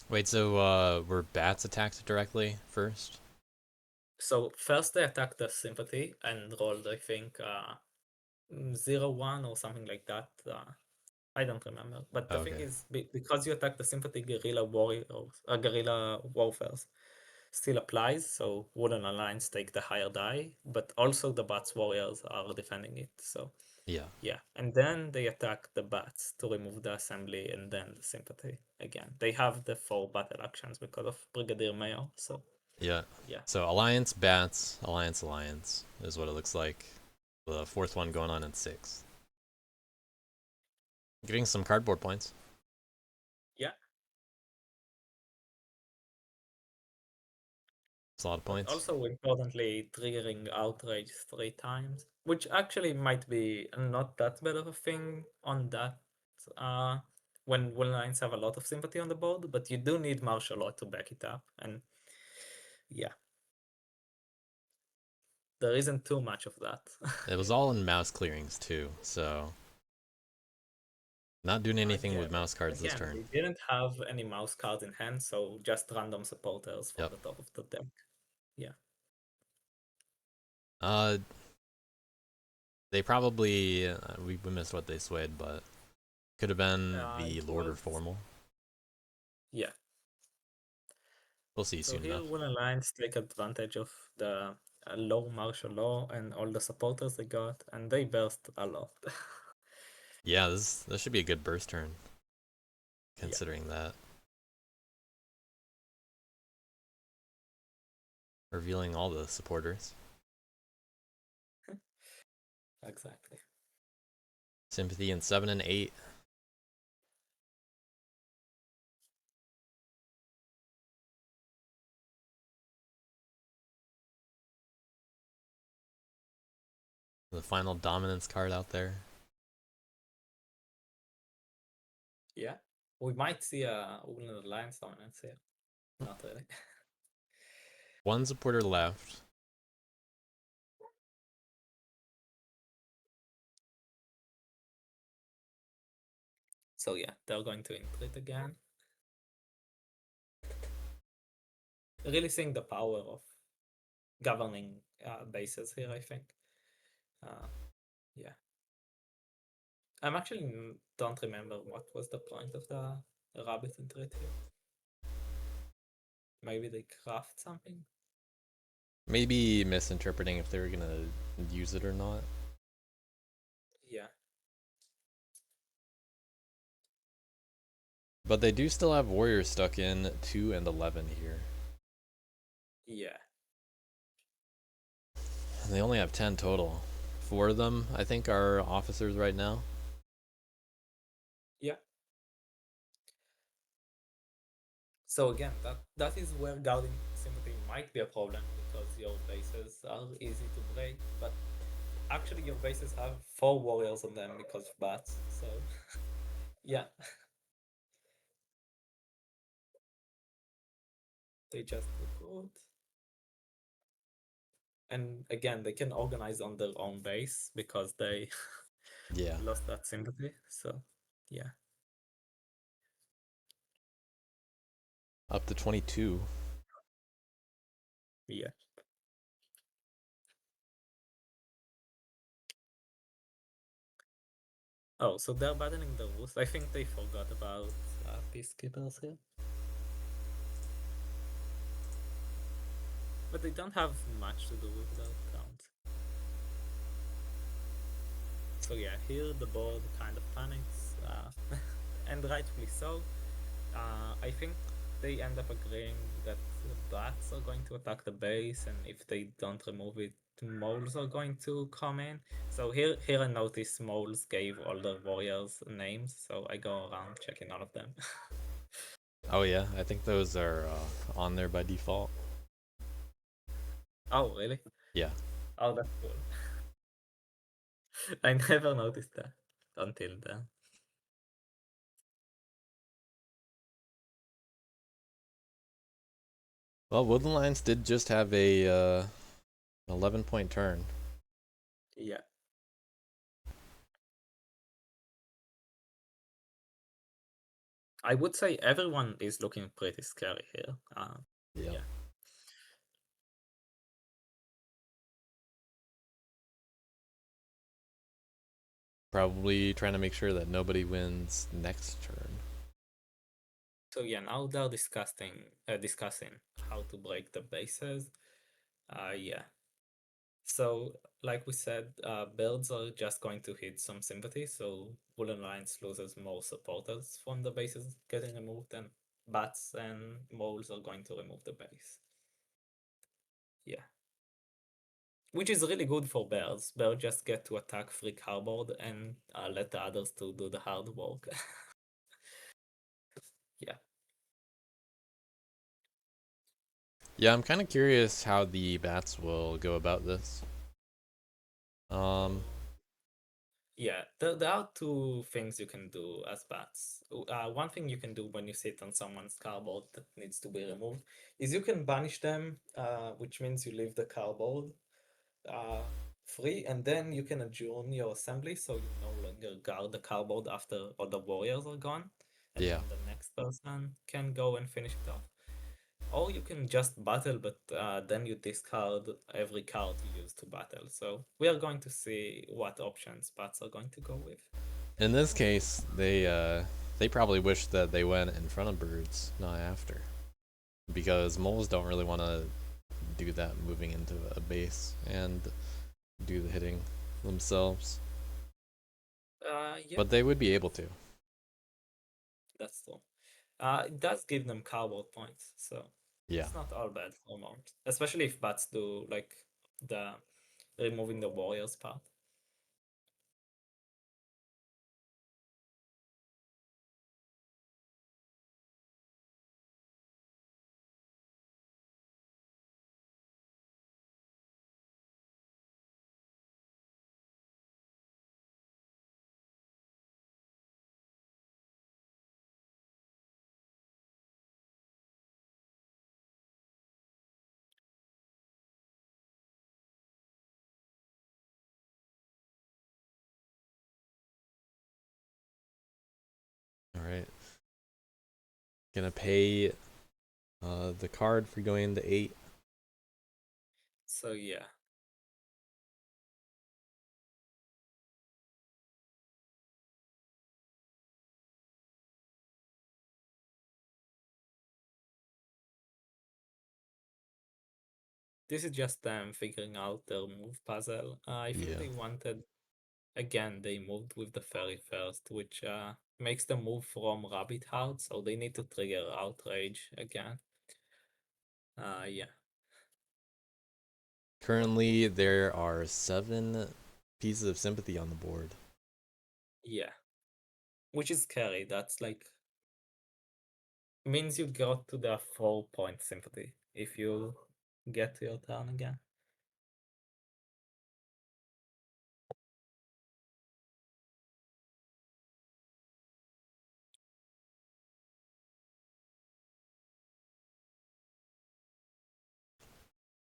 Wait, so were bats attacked directly first? So first they attack the sympathy and rolled, I think, 0-1 or something like that. I don't remember. But the thing Okay. is, because you attack the sympathy guerrilla warriors, guerrilla warfares, still applies. So Wooden Alliance take the higher die, but also the Bats Warriors are defending it. So Yeah. yeah, and then they attack the Bats to remove the assembly and then the sympathy again. They have the 4 battle actions because of Brigadier Mayor. So Yeah. yeah, So Alliance, Bats, Alliance is what it looks like. The fourth one going on in 6th. Getting some cardboard points. yeah. It's a lot of But points. also importantly, triggering outrage 3 times, which actually might be not that bad of a thing on that uh, when lines have a lot of sympathy on the board, but you do need martial law to back it up, and yeah, there isn't too much of that. It was all in mouse clearings too, so not doing I anything with get it. mouse cards this Again, turn. they didn't have any mouse cards in hand, so just random supporters from Yep. the top of the deck. Yeah. Uh, they probably we missed what they swayed, but could have been the It Lord or was Formal. yeah. We'll see So soon here enough. Will Alliance take advantage of the low martial law and all the supporters they got, and they burst a lot. Yeah, this should be a good burst turn, Yeah, considering that. Revealing all the supporters. exactly. Sympathy in 7 and 8. The final dominance card out there. Yeah, we might see a Will Alliance dominance here. Not really. One supporter left. So yeah, they're going to entreat again. Really seeing the power of governing bases here, I think. Uh, yeah. I'm actually don't remember what was the point of the rabbit entreat here. Maybe they craft something? Maybe misinterpreting if they were gonna use it or not. Yeah. But they do still have warriors stuck in 2 and 11 here. Yeah. And they only have 10 total. 4 of them, I think, are officers right now. Yeah. So again, that is where guarding sympathy might be a problem because your bases are easy to break, but actually your bases have 4 warriors on them because of bats. So yeah, they just recruit. And again, they can organize on their own base because they Yeah. lost that sympathy. So yeah. Up to 22. Yeah. Oh, so they're battling the wolves. I think they forgot about peacekeepers here. But they don't have much to do with the count. So yeah, here the board kind of panics, and rightfully so. I think they end up agreeing that the bats are going to attack the base, and if they don't remove it, moles are going to come in. So here I notice moles gave all the warriors names, so I go around checking all of them. Oh yeah, I think those are on there by default. Oh, really? Yeah. Oh, that's cool. I never noticed that until then. Well, Woodland Lions did just have a 11-point turn. Yeah. I would say everyone is looking pretty scary here. Yeah. Yeah. Probably trying to make sure that nobody wins next turn. So yeah, now they're discussing how to break the bases. Yeah. So like we said, birds are just going to hit some sympathy, so Woolen Alliance loses more supporters from the bases getting removed, and bats and moles are going to remove the base. Yeah. Which is really good for bears. Bears just get to attack free cardboard and let the others to do the hard work. Yeah. Yeah, I'm kind of curious how the bats will go about this. Um, So yeah, there are two things you can do as bats. One thing you can do when you sit on someone's cardboard that needs to be removed is you can banish them, which means you leave the cardboard uh, free, and then you can adjourn your assembly so you no longer guard the cardboard after all the warriors are gone, and yeah. then the next person can go and finish it off. Or you can just battle, but then you discard every card you use to battle. So we are going to see what options bats are going to go with. In this case, they probably wish that they went in front of birds, not after, because moles don't really want to do that moving into a base and do the hitting themselves. Yeah, But they would be able to. that's true. It does give them cardboard points, so Yeah. it's not all bad for mount, especially if bats do like the removing the warriors part. All right. Gonna pay the card for going into 8. So yeah, this is just them figuring out their move puzzle. I think Yeah. they wanted again, they moved with the fairy first, which makes them move from rabbit heart, so they need to trigger outrage again. Yeah, Currently, there are 7 pieces of sympathy on the board. yeah, which is scary. That's like means you got to the 4 point sympathy if you get to your turn again.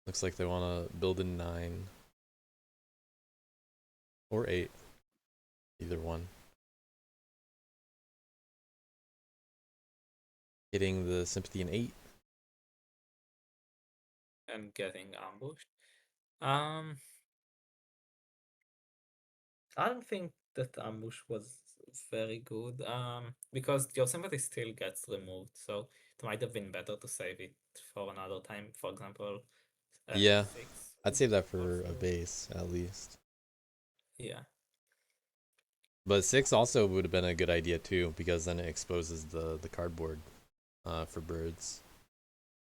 Looks like they want to build a 9 or 8, either one. Hitting the sympathy in 8. And getting ambushed. Um, I don't think that ambush was very good. Because your sympathy still gets removed, so it might have been better to save it for another time. For example, Yeah, 6 I'd would save that for a also, base at least. yeah, But 6 also would have been a good idea too, because then it exposes the cardboard for birds.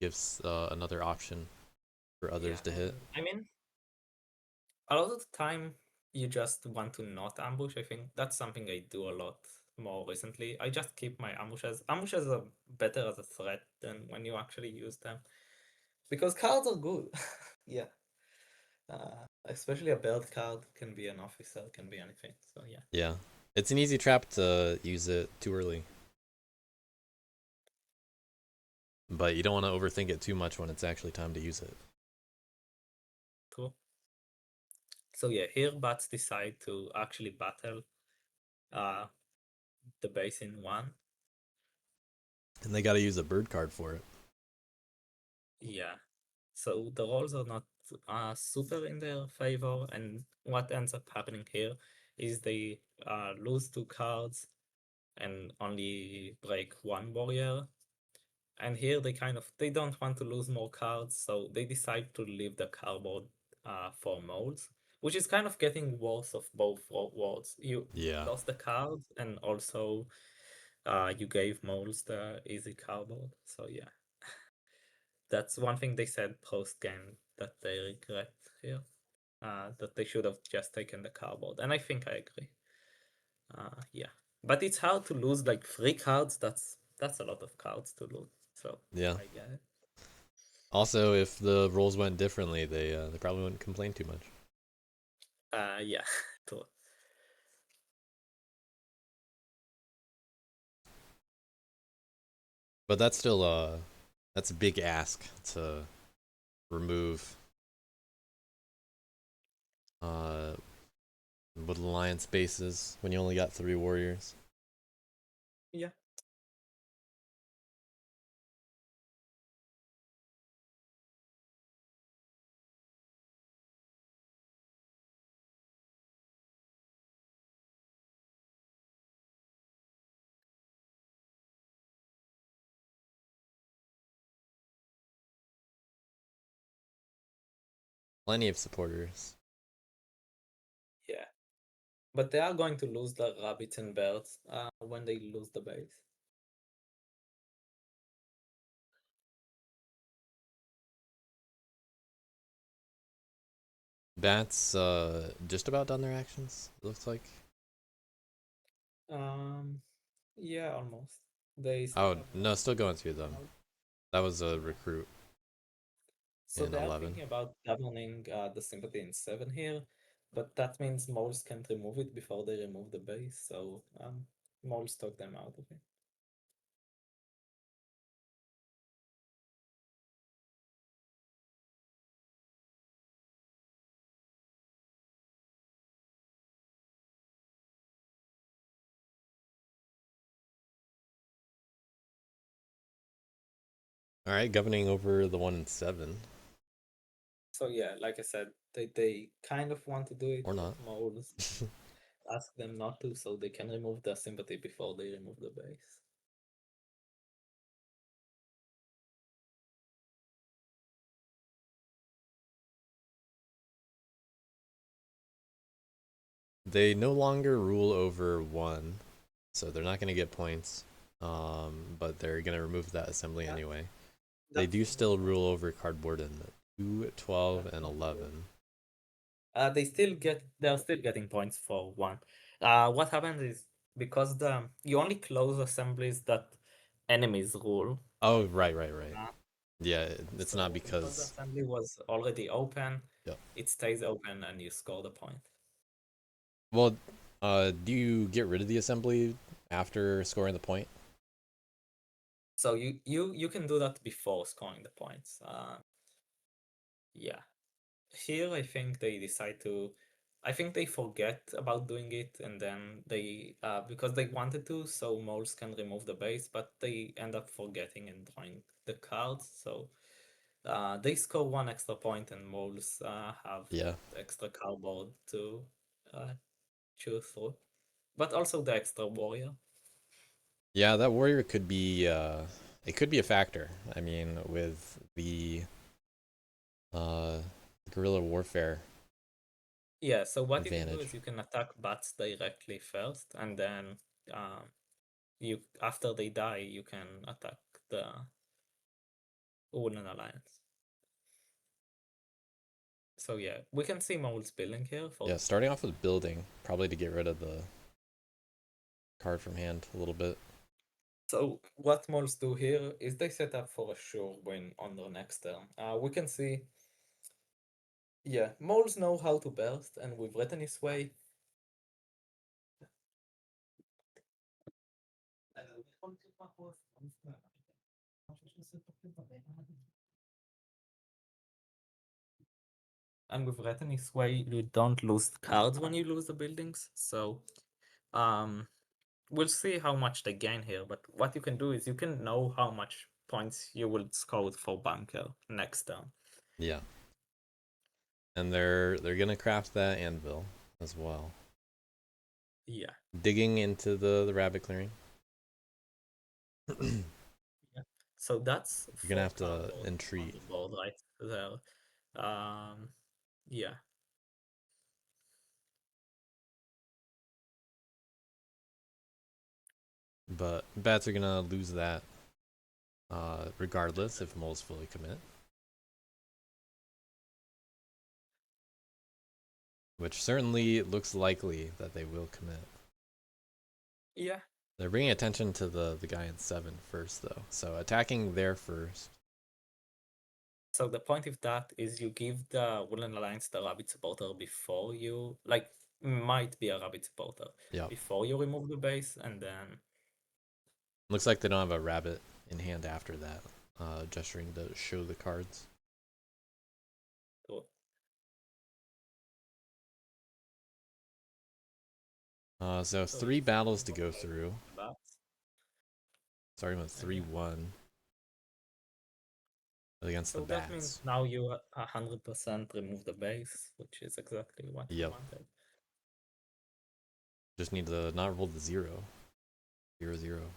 Gives another option for others yeah. to hit. And I mean, a lot of the time you just want to not ambush. I think that's something I do a lot more recently. I just keep my ambushes. Ambushes are better as a threat than when you actually use them because cards are good. Yeah. Especially a belt card can be an officer, can be anything. So yeah, Yeah. It's an easy trap to use it too early. But you don't want to overthink it too much when it's actually time to use it. true. So yeah, here bats decide to actually battle uh the base in one. And they got to use a bird card for it. Yeah. So the rolls are not super in their favor, and what ends up happening here is they lose 2 cards and only break 1 warrior. And here they don't want to lose more cards, so they decide to leave the cardboard for moles, which is kind of getting worse of both worlds. You Yeah. lost the cards, and also you gave moles the easy cardboard. So yeah, that's one thing they said post game that they regret here. That they should have just taken the cardboard, and I think I agree. Yeah, but it's hard to lose like 3 cards. That's a lot of cards to lose. So Yeah. I get it. Also, if the roles went differently, they probably wouldn't complain too much. Yeah, true. But that's a big ask to remove uh what alliance bases when you only got 3 warriors. Yeah, Plenty of supporters. yeah. But they are going to lose the rabbits and birds when they lose the base. Bats just about done their actions, it looks like. Um, yeah, almost. They still Oh have no, still going through one them. out. That was a Yeah. recruit So in they are 11. thinking about governing the sympathy in 7 here, but that means moles can't remove it before they remove the base, so moles took them out of it. All right, governing over the one in 7 So yeah, like I said, they kind of want to do it, or but not. moles ask them not to so they can remove the sympathy before they remove the base. They no longer rule over 1, so they're not going to get points. But they're going to remove that assembly Yeah, anyway. They that's do a good still point. rule over cardboard in 2, 12, That's and going to be good. 11. They're still getting points for 1. What happens is because the you only close assemblies that enemies rule. Oh, right, right, right. Uh, Yeah, it's not so because the because. assembly was already open, Yep. it stays open and you score the point. Well, do you get rid of the assembly after scoring the point? So you can do that before scoring the points. Yeah. Here I think they decide to I think they forget about doing it and then they because they wanted to so moles can remove the base, but they end up forgetting and drawing the cards, so they score 1 extra point and moles have Yeah. that extra cardboard to uh, chew through, but also the extra warrior. Yeah, that warrior could be it could be a factor. I mean, with the uh guerrilla warfare Yeah, so what you can do advantage. is you can attack bats directly first, and then you after they die you can attack the Wooden Alliance. So yeah, we can see moles building here for Yeah, starting off with building, probably to get rid of the card from hand a little bit. so what moles do here is they set up for a sure win on their next turn. We can see, yeah, moles know how to burst, and with Retiny's way, you don't lose cards when you lose the buildings. So um, we'll see how much they gain here. But what you can do is you can know how much points you will score for bunker next turn. Yeah. And they're gonna craft that anvil as well. Yeah. Digging into the rabbit clearing. Yeah. So that's You're gonna 4 have to cardboard on entreat. the board right there. Yeah. But bats are gonna lose that regardless if moles fully commit. Which certainly looks likely that they will commit. Yeah. They're bringing attention to the guy in 7 first, though. So attacking there first. So the point of that is you give the Woolen Alliance the rabbit supporter before you, like, might be a rabbit supporter, Yep. before you remove the base, and then. Looks like they don't have a rabbit in hand after that. Gesturing to show the cards. Oh, So so 3 if battles you to want go to through. bats, Starting with and yeah. 3-1 against the So that means bats. now you 100% remove the base, which is exactly what you Yep. wanted. Just need to not roll the 0. 0-0.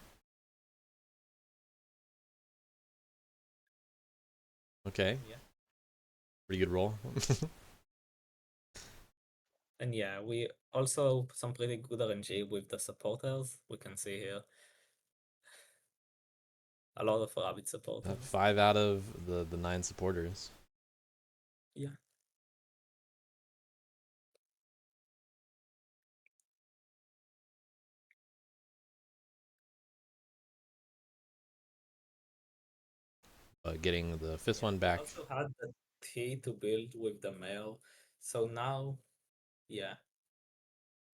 Okay. Yeah. Pretty good roll. And yeah, we also some pretty good RNG with the supporters. We can see here a lot of rabbit supporters. 5 out of the 9 supporters. Yeah. Getting the 5th Yeah. one We back. also had the T to build with the mail. So now, yeah,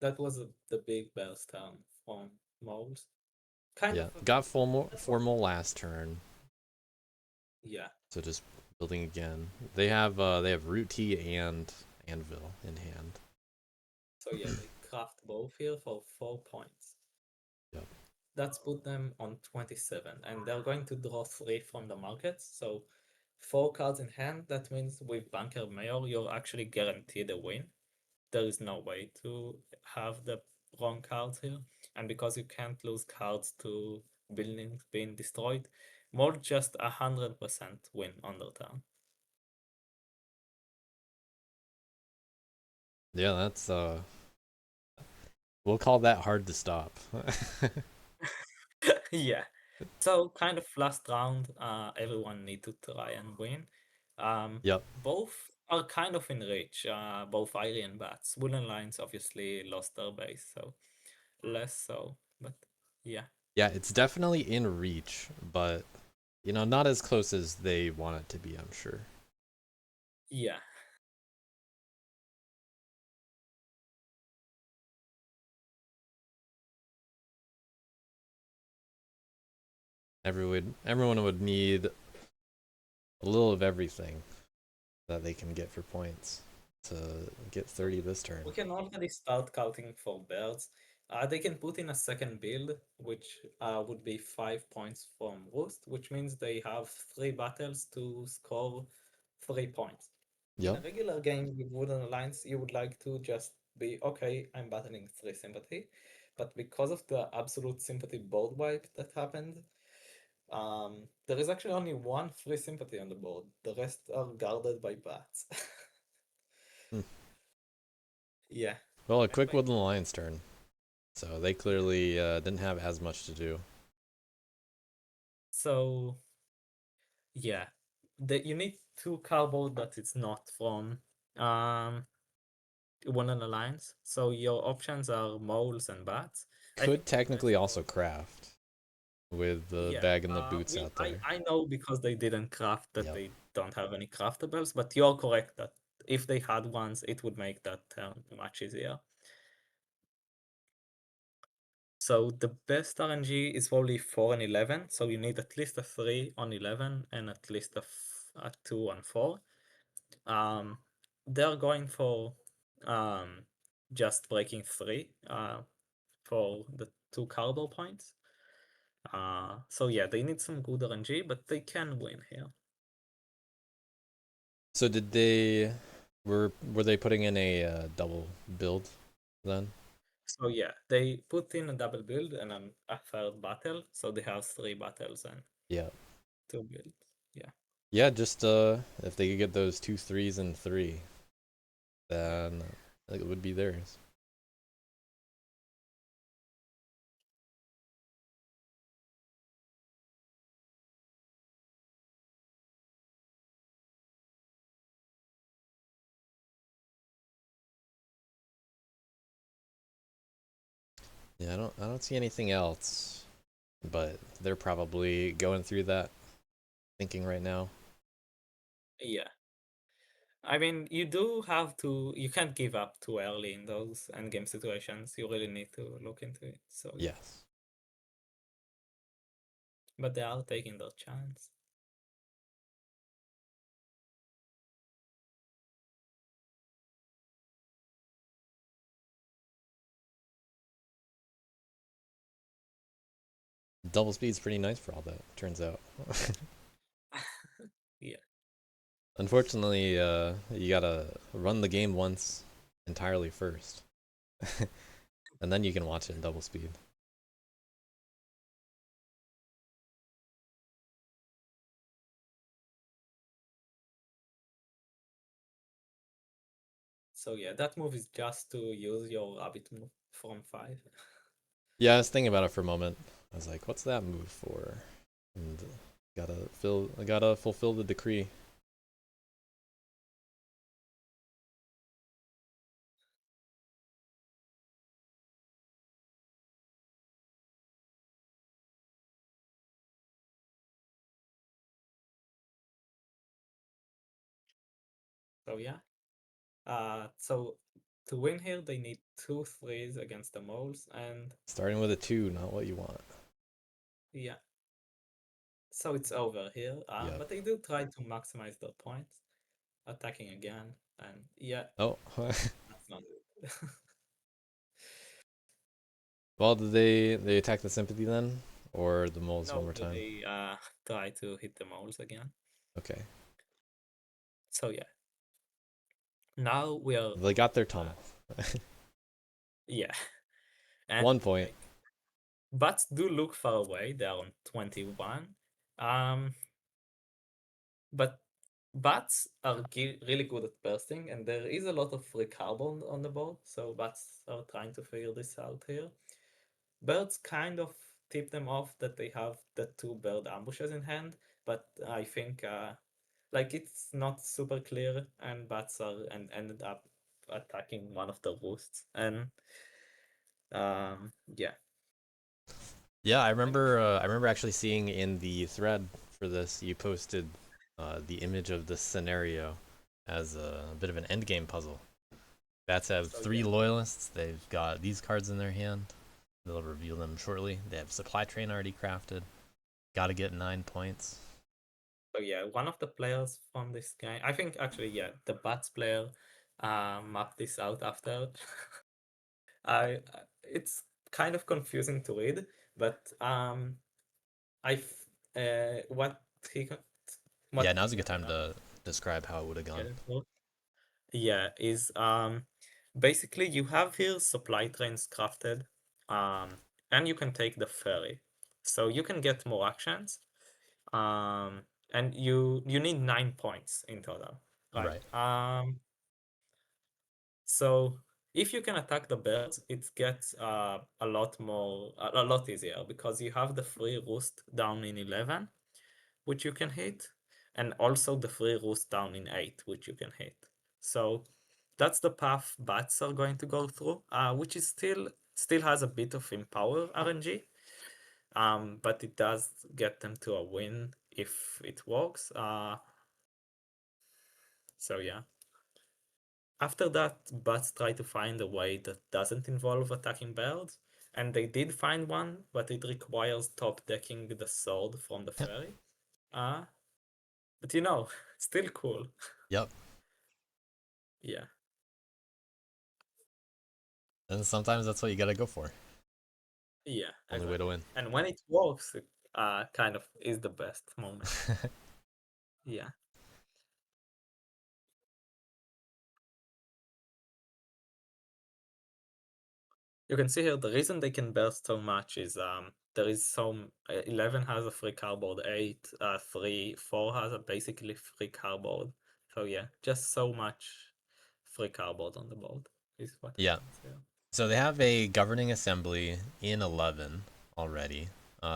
that was the big bells down from moles. Kind Yeah. of a Got that was, formal last turn. yeah. So just building again. They have root tea and anvil in hand. So yeah, they craft both here for 4 points. Yep. That's put them on 27, and they're going to draw 3 from the market. So 4 cards in hand, that means with Banker Mayor, you're actually guaranteed a win. There is no way to have the wrong cards here. And because you can't lose cards to buildings being destroyed, more just 100% win on the turn. Yeah, that's we'll call that hard to stop. Yeah. So kind of last round, everyone need to try and win. Yep. Both are kind of in reach, both Irie and Bats. Wooden Lines obviously lost their base, so less so, but yeah. Yeah, it's definitely in reach, but not as close as they want it to be, I'm sure. Yeah. Everyone would need a little of everything that they can get for points to get 30 this turn. We can already start counting for birds. They can put in a second build, which would be 5 points from Roost, which means they have 3 battles to score 3 points. In Yep. a regular game with Wooden Alliance, you would like to just be, okay, I'm battling 3 sympathy. But because of the absolute sympathy board wipe that happened, there is actually only one free sympathy on the board. The rest are guarded by bats. Hmm. Yeah. Well, a quick Anyway, Woodland Alliance turn. So they yeah. clearly didn't have as much to do. So yeah, you need 2 cardboard that it's not from um One Alliance. So your options are moles and bats. I Could think the best technically also card. craft with the Yeah, bag and the boots we out there. I know because they didn't craft that Yep. they don't have any craftables, but you're correct that if they had ones, it would make that turn much easier. So the best RNG is probably 4 and 11. So you need at least a 3 on 11 and at least a 2 on 4. Um, they're going for just breaking 3 for the 2 cardboard points. So yeah, they need some good RNG, but they can win here. So did they were they putting in a double build then? So yeah, they put in a double build and a third battle, so they have 3 battles and Yeah. to build. Yeah. Yeah, just if they could get those 2 3s and 3, then it would be theirs. Yeah, I don't see anything else, but they're probably going through that thinking right now. Yeah. I mean, you do have to, you can't give up too early in those endgame situations. You really need to look into it. So, yeah. Yes. But they are taking their chance. Double speed's pretty nice for all that, turns out. Yeah. Unfortunately, you gotta run the game once entirely first, and then you can watch it in double speed. So, yeah, that move is just to use your rabbit move from 5. Yeah, I was thinking about it for a moment. I was like, "What's that move for?" And I gotta fulfill the decree. So, yeah. So to win here, they need 2 3s against the moles, and Starting with a 2, not what you want. yeah, so it's over here. Yep. But they do try to maximize their points, attacking again, and yeah, Oh, that's not good. well, did they attack the sympathy then, or the moles one No, more time? they try to hit the moles again. Okay, So yeah, now we are they got their uh, tunnel. yeah, and 1 point. like bats do look far away. They are on 21. Um, but bats are really good at bursting, and there is a lot of free carbon on the board, so bats are trying to figure this out here. Birds kind of tip them off that they have the 2 bird ambushes in hand, but I think like it's not super clear, and bats are and ended up attacking one of the roosts, and yeah, Yeah, like I remember actually seeing in the thread for this, you posted the image of this scenario as a bit of an endgame puzzle. Bats have so 3 yeah, loyalists. They've got these cards in their hand. They'll reveal them shortly. They have supply train already crafted. Got to get 9 points. so yeah, one of the players from this game, I think actually yeah, the bats player mapped this out after. It's kind of confusing to read, but I what he Yeah, what now's a good time to describe how it would have yeah, gone. yeah, is basically you have here supply trains crafted, um and you can take the ferry, so you can get more actions, um and you need 9 points in total, right? Right. So if you can attack the birds, it gets a lot easier, because you have the free roost down in 11, which you can hit, and also the free roost down in 8, which you can hit. So that's the path bats are going to go through, which is still has a bit of empower RNG, but it does get them to a win if it works. So yeah. After that, bats try to find a way that doesn't involve attacking birds, and they did find one, but it requires top decking the sword from the ferry. Uh, but still cool. Yep. Yeah, And sometimes that's what you gotta go for. yeah, Only way to exactly. win. And when it works, it kind of is the best moment. Yeah. You can see here the reason they can burst so much is there is some 11 has a free cardboard, 8, 3, 4 has a basically free cardboard. So yeah, just so much free cardboard on the board is what Yeah. happens here. So they have a governing assembly in 11 already.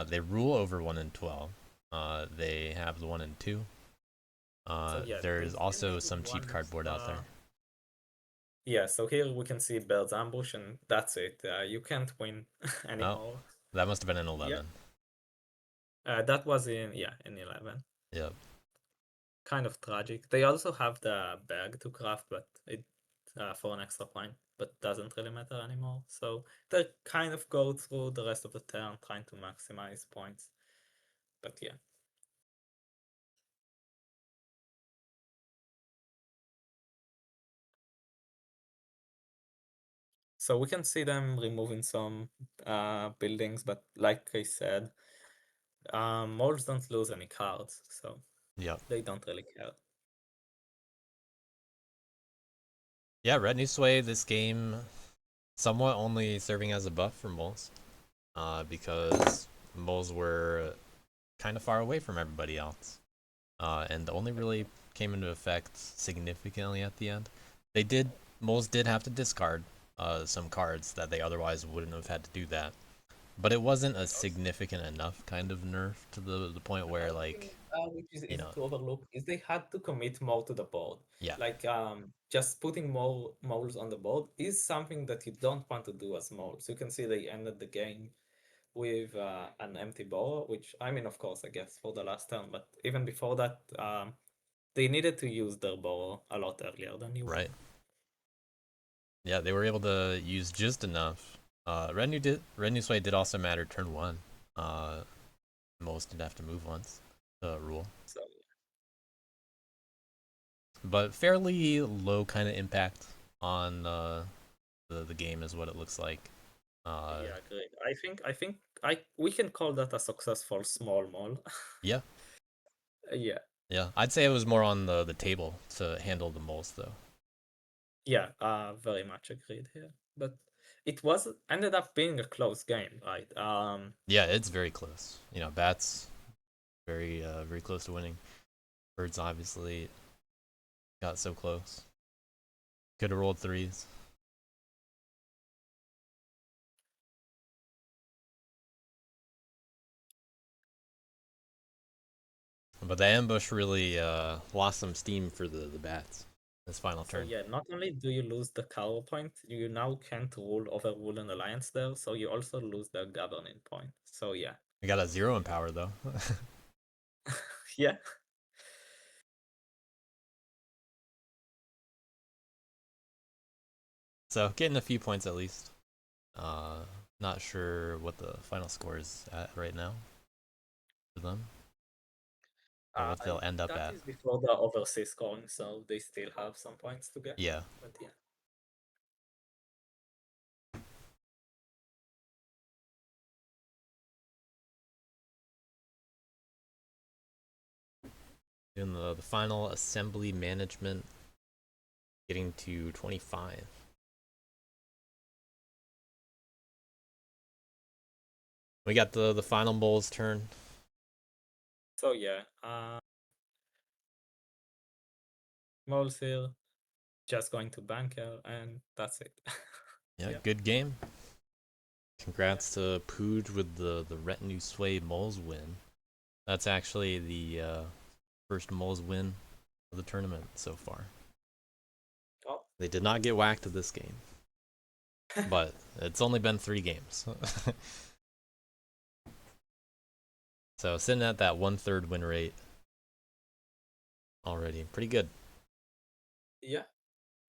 They rule over 1 and 12. They have the 1 and 2. So yeah, they There's still also need some cheap one cardboard out there. extra. Yeah, so here we can see Bird's Ambush, and that's it. You can't win Oh, anymore. that must have been in Yeah, 11. that was in 11. Yep. Kind of tragic. They also have the bag to craft, but it for an extra point, but doesn't really matter anymore. So they kind of go through the rest of the turn trying to maximize points. But yeah. So we can see them removing some buildings, but like I said, moles don't lose any cards, so Yep. they don't really care. Yeah, Red New Sway, this game somewhat only serving as a buff for moles. Because moles were kind of far away from everybody else. And only really came into effect significantly at the end. Moles did have to discard some cards that they otherwise wouldn't have had to do that. But it wasn't a significant enough kind of nerf to the point where, Another like, thing which is you easy know, to overlook is they had to commit more to the board. yeah, Like just putting more moles on the board is something that you don't want to do as moles. You can see they ended the game with an empty board, which I mean, of course, I guess for the last turn, but even before that, they needed to use their board a lot earlier than you would. right. Yeah, they were able to use just enough. Red New Sway did also matter turn one. Most did have to move once. The rule. So But fairly low kind of impact on the game is what it looks like. yeah, great. I think we can call that a successful small mole. Yeah, Yeah, yeah. I'd say it was more on the table to handle the moles though. yeah, very much agreed here. But it was ended up being a close game, right? Yeah, it's very close. Bats very close to winning. Birds obviously got so close. Could have rolled threes. But the ambush really lost some steam for the bats this final So turn. yeah, not only do you lose the cover point, you now can't overrule an alliance there, so you also lose the governing point. So yeah. We got a 0 in power though. Yeah. So getting a few points at least. Not sure what the final score is at right now for them, or what they'll end up That at. is before the overseas scoring, so they still have some points to get. Yeah. But yeah. In the final assembly management, getting to 25. We got the final mole's turn. So yeah, moles here, just going to banker, and that's it. Yeah, Yeah, good game. yeah. Congrats to Pooge with the Retinue Sway Moles win. That's actually the first Moles win of the tournament so far. Oh. They did not get whacked this game, but it's only been 3 games. So sitting at that 1/3 win rate already, pretty good. Yeah,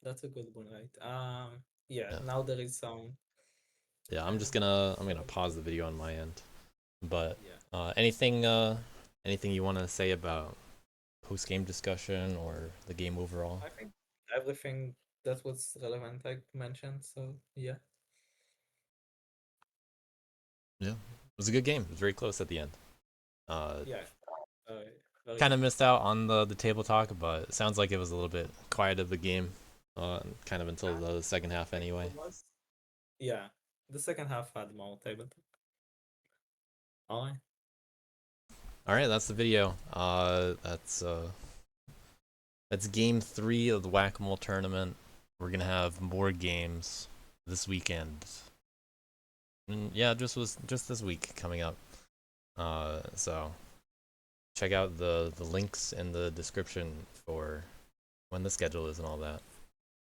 that's a good one, right? Yeah, Yeah, now there is some yeah. I'm uh, just gonna pause the video on my end. But yeah. anything you want to say about post game discussion or the game overall? I think everything that was relevant I mentioned, so yeah. Yeah, it was a good game. It was very close at the end. Uh, Yeah, uh, very kind good. of missed out on the table talk, but it sounds like it was a little bit quiet of the game, kind of until the second half Think anyway. it was. Yeah, the second half had more table. Alright. All right, that's the video. That's game 3 of the Whack-A-Mole tournament. We're gonna have more games this weekend. And yeah, just this week coming up. So check out the links in the description for when the schedule is and all that.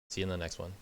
See you in the next one.